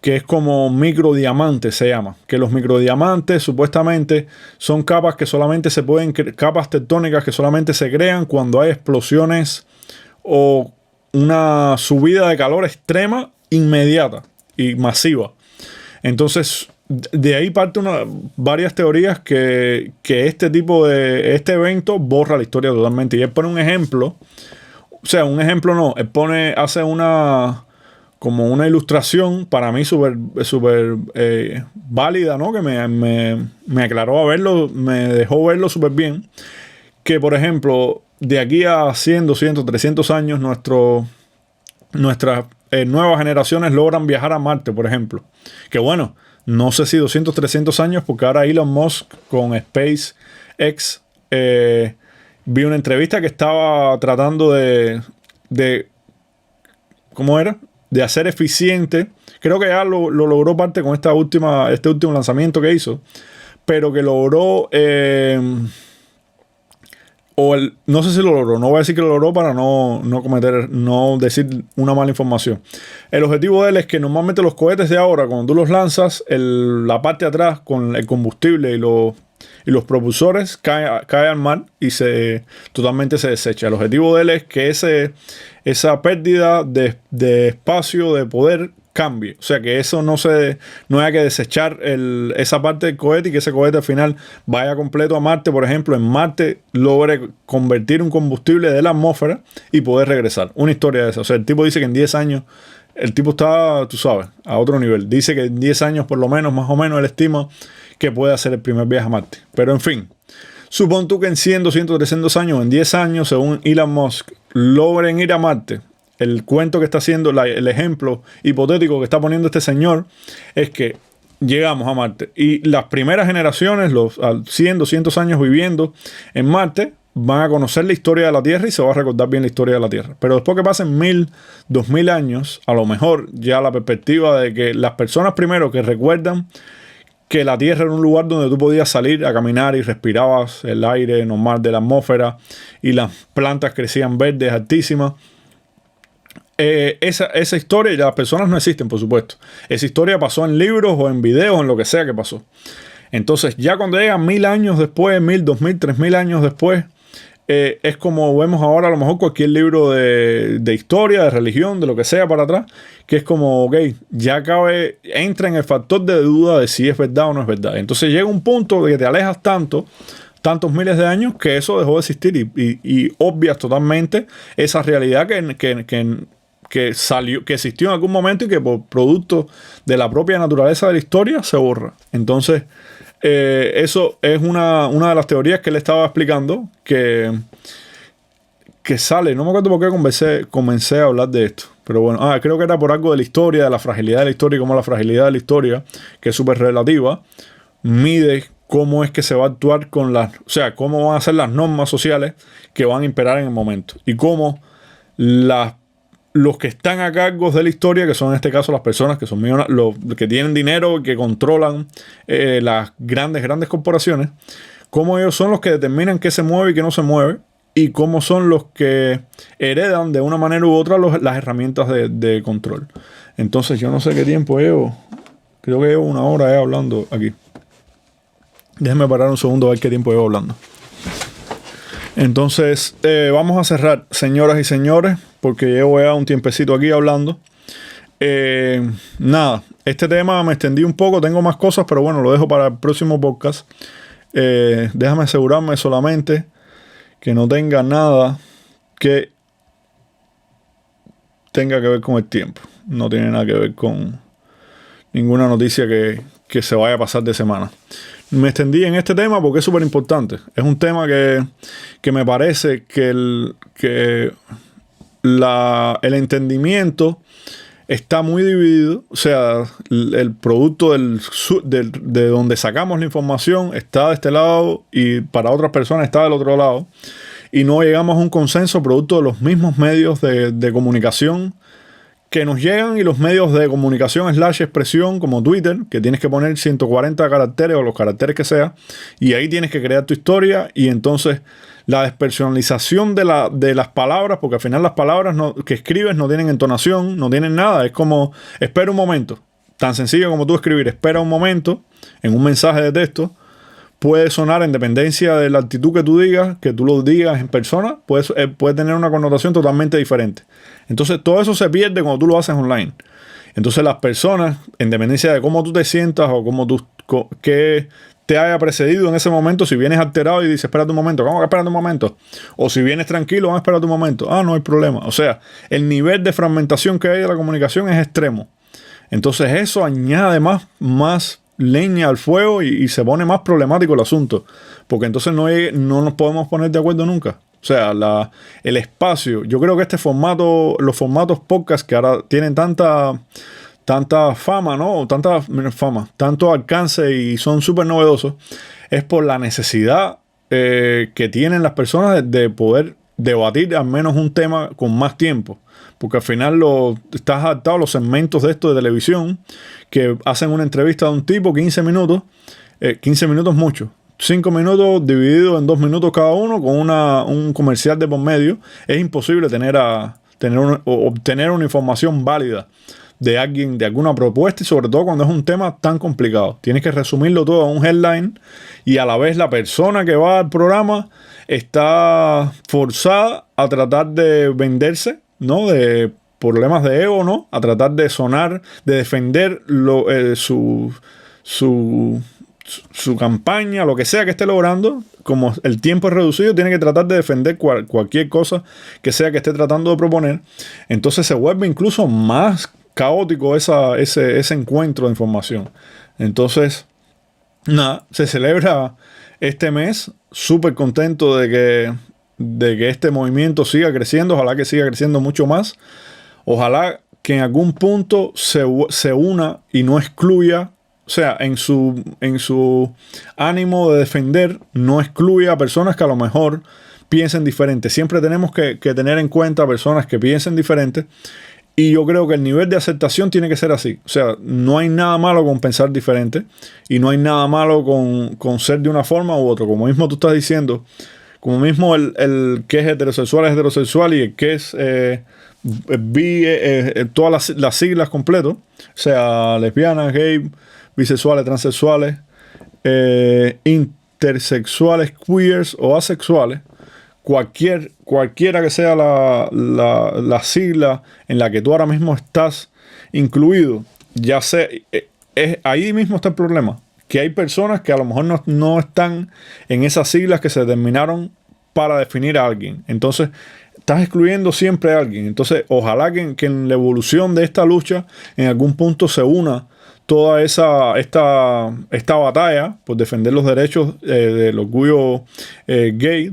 que es como microdiamantes se llama, que los microdiamantes supuestamente son capas que solamente se pueden, capas tectónicas que solamente se crean cuando hay explosiones o una subida de calor extrema, inmediata y masiva. Entonces, de ahí parte varias teorías que este evento borra la historia totalmente. Y él pone un ejemplo, o sea, un ejemplo no, él hace como una ilustración para mí súper válida, ¿no? Que me aclaró a verlo, me dejó verlo súper bien. Que, por ejemplo, de aquí a 100, 200, 300 años, nuestras nuevas generaciones logran viajar a Marte, por ejemplo. Que bueno, no sé si 200, 300 años, porque ahora Elon Musk con SpaceX vi una entrevista que estaba tratando de ¿cómo era? De hacer eficiente. Creo que ya lo logró parte con este último lanzamiento que hizo, pero que logró no sé si lo logró, no voy a decir que lo logró para no decir una mala información. El objetivo de él es que normalmente los cohetes de ahora, cuando tú los lanzas, la parte de atrás con el combustible y los propulsores cae al mar y totalmente se desecha. El objetivo de él es que esa pérdida de espacio, de poder, cambie. O sea, que eso no haya que desechar esa parte del cohete y que ese cohete al final vaya completo a Marte, por ejemplo, en Marte logre convertir un combustible de la atmósfera y poder regresar. Una historia de esa. O sea, el tipo dice que en 10 años, el tipo está, tú sabes, a otro nivel. Dice que en 10 años por lo menos, más o menos, él estima que puede hacer el primer viaje a Marte. Pero en fin, supón tú que en 100, 200, 300 años, en 10 años, según Elon Musk, logren ir a Marte. El cuento que está haciendo, el ejemplo hipotético que está poniendo este señor es que llegamos a Marte y las primeras generaciones, los 100, 200 años viviendo en Marte, van a conocer la historia de la Tierra y se va a recordar bien la historia de la Tierra. Pero después que pasen 1000, 2000 años, a lo mejor ya la perspectiva de que las personas primero que recuerdan que la Tierra era un lugar donde tú podías salir a caminar y respirabas el aire normal de la atmósfera y las plantas crecían verdes, altísimas. Esa historia, y las personas no existen, por supuesto. Esa historia pasó en libros o en videos, en lo que sea que pasó. Entonces, ya cuando llegan 1000 años después, 1000, 2000, 3000 años después, es como vemos ahora a lo mejor cualquier libro de historia, de religión, de lo que sea para atrás, que es como, ok, ya entra en el factor de duda de si es verdad o no es verdad. Entonces llega un punto de que te alejas tantos miles de años, que eso dejó de existir y obvias totalmente esa realidad que existió en algún momento y que por producto de la propia naturaleza de la historia se borra. Entonces, eso es una de las teorías que él estaba explicando que sale. No me acuerdo por qué comencé a hablar de esto, pero bueno, creo que era por algo de la historia, de la fragilidad de la historia, y como la fragilidad de la historia, que es súper relativa, mide cómo es que se va a actuar o sea, cómo van a ser las normas sociales que van a imperar en el momento y cómo los que están a cargo de la historia, que son en este caso las personas que son los que tienen dinero, que controlan las grandes corporaciones, cómo ellos son los que determinan qué se mueve y qué no se mueve, y cómo son los que heredan de una manera u otra las herramientas de control. Entonces yo no sé qué tiempo llevo. Creo que llevo 1 hora hablando aquí. Déjenme parar un segundo a ver qué tiempo llevo hablando. Entonces, vamos a cerrar, señoras y señores, porque llevo ya un tiempecito aquí hablando. Nada, este tema me extendí un poco, tengo más cosas, pero bueno, lo dejo para el próximo podcast. Déjame asegurarme solamente que no tenga nada que tenga que ver con el tiempo. No tiene nada que ver con ninguna noticia que se vaya a pasar de semana. Me extendí en este tema porque es súper importante. Es un tema que me parece que el entendimiento está muy dividido. O sea, el producto de donde sacamos la información está de este lado y para otras personas está del otro lado. Y no llegamos a un consenso producto de los mismos medios de comunicación que nos llegan y los medios de comunicación / expresión como Twitter, que tienes que poner 140 caracteres o los caracteres que sea, y ahí tienes que crear tu historia. Y entonces la despersonalización de las palabras, porque al final las palabras que escribes no tienen entonación, no tienen nada, es como espera un momento, tan sencillo como tú escribir espera un momento en un mensaje de texto. Puede sonar, en dependencia de la actitud que tú digas, que tú lo digas en persona, puede tener una connotación totalmente diferente. Entonces todo eso se pierde cuando tú lo haces online. Entonces las personas, en dependencia de cómo tú te sientas o qué te haya precedido en ese momento, si vienes alterado y dices espérate un momento, ¿cómo que espérate un momento? O si vienes tranquilo, vamos a esperar un momento. No hay problema. O sea, el nivel de fragmentación que hay de la comunicación es extremo. Entonces eso añade más leña al fuego y se pone más problemático el asunto, porque entonces no nos podemos poner de acuerdo nunca. O sea, el espacio, yo creo que los formatos podcast que ahora tienen tanta fama, ¿no? Tanto alcance y son súper novedosos, es por la necesidad que tienen las personas de poder debatir al menos un tema con más tiempo. Porque al final estás adaptado a los segmentos de esto de televisión que hacen una entrevista de un tipo, 15 minutos, 15 minutos mucho, 5 minutos divididos en 2 minutos cada uno con un comercial de por medio. Es imposible obtener una información válida de alguien, de alguna propuesta, y sobre todo cuando es un tema tan complicado. Tienes que resumirlo todo a un headline y a la vez la persona que va al programa está forzada a tratar de venderse, ¿no? De problemas de ego, ¿no? A tratar de sonar, de defender su campaña, lo que sea que esté logrando. Como el tiempo es reducido, tiene que tratar de defender cualquier cosa que sea que esté tratando de proponer. Entonces se vuelve incluso más caótico ese encuentro de información. Entonces, nada, se celebra este mes. Súper contento de que este movimiento siga creciendo. Ojalá que siga creciendo mucho más. Ojalá que en algún punto se una y no excluya. O sea, en su ánimo de defender, no excluya a personas que a lo mejor piensen diferente. Siempre tenemos que tener en cuenta personas que piensen diferente. Y yo creo que el nivel de aceptación tiene que ser así. O sea, no hay nada malo con pensar diferente. Y no hay nada malo con ser de una forma u otra. Como mismo tú estás diciendo, como mismo el que es heterosexual y el que es todas las siglas completo. O sea, lesbianas, gay, bisexuales, transexuales, intersexuales, queers o asexuales. Cualquiera que sea la sigla en la que tú ahora mismo estás incluido, ya sé, ahí mismo está el problema. Que hay personas que a lo mejor no están en esas siglas que se determinaron para definir a alguien. Entonces, estás excluyendo siempre a alguien. Entonces, ojalá que en la evolución de esta lucha, en algún punto se una toda esta batalla por defender los derechos del orgullo gay,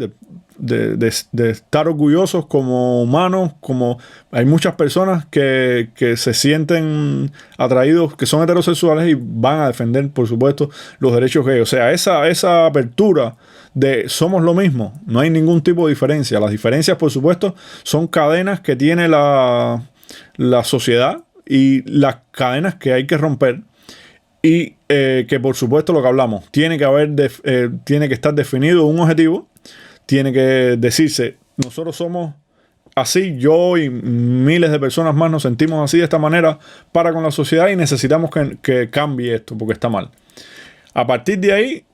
de estar orgullosos como humanos. Como hay muchas personas que se sienten atraídos, que son heterosexuales y van a defender, por supuesto, los derechos gays. O sea, esa apertura de somos lo mismo, no hay ningún tipo de diferencia. Las diferencias, por supuesto, son cadenas que tiene la sociedad y las cadenas que hay que romper. Y que por supuesto lo que hablamos, tiene que estar definido un objetivo. Tiene que decirse, nosotros somos así, yo y miles de personas más nos sentimos así de esta manera para con la sociedad y necesitamos que cambie esto porque está mal. A partir de ahí,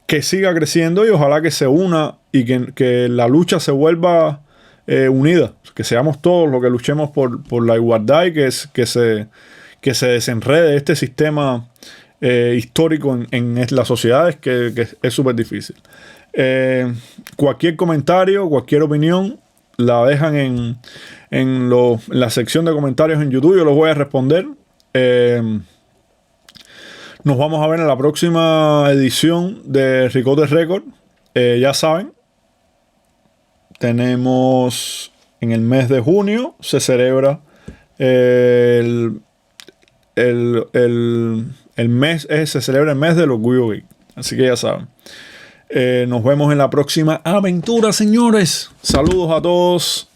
que siga creciendo y ojalá que se una y que la lucha se vuelva unida. Que seamos todos los que luchemos por la igualdad y que se desenrede este sistema histórico en las sociedades que es súper difícil. Cualquier comentario, cualquier opinión la dejan en la sección de comentarios en YouTube. Yo los voy a responder. Nos vamos a ver en la próxima edición de Ricote Record. Ya saben, tenemos en el mes de junio se celebra El, el mes se celebra el mes del orgullo gay. Así que ya saben. Nos vemos en la próxima aventura, señores. Saludos a todos.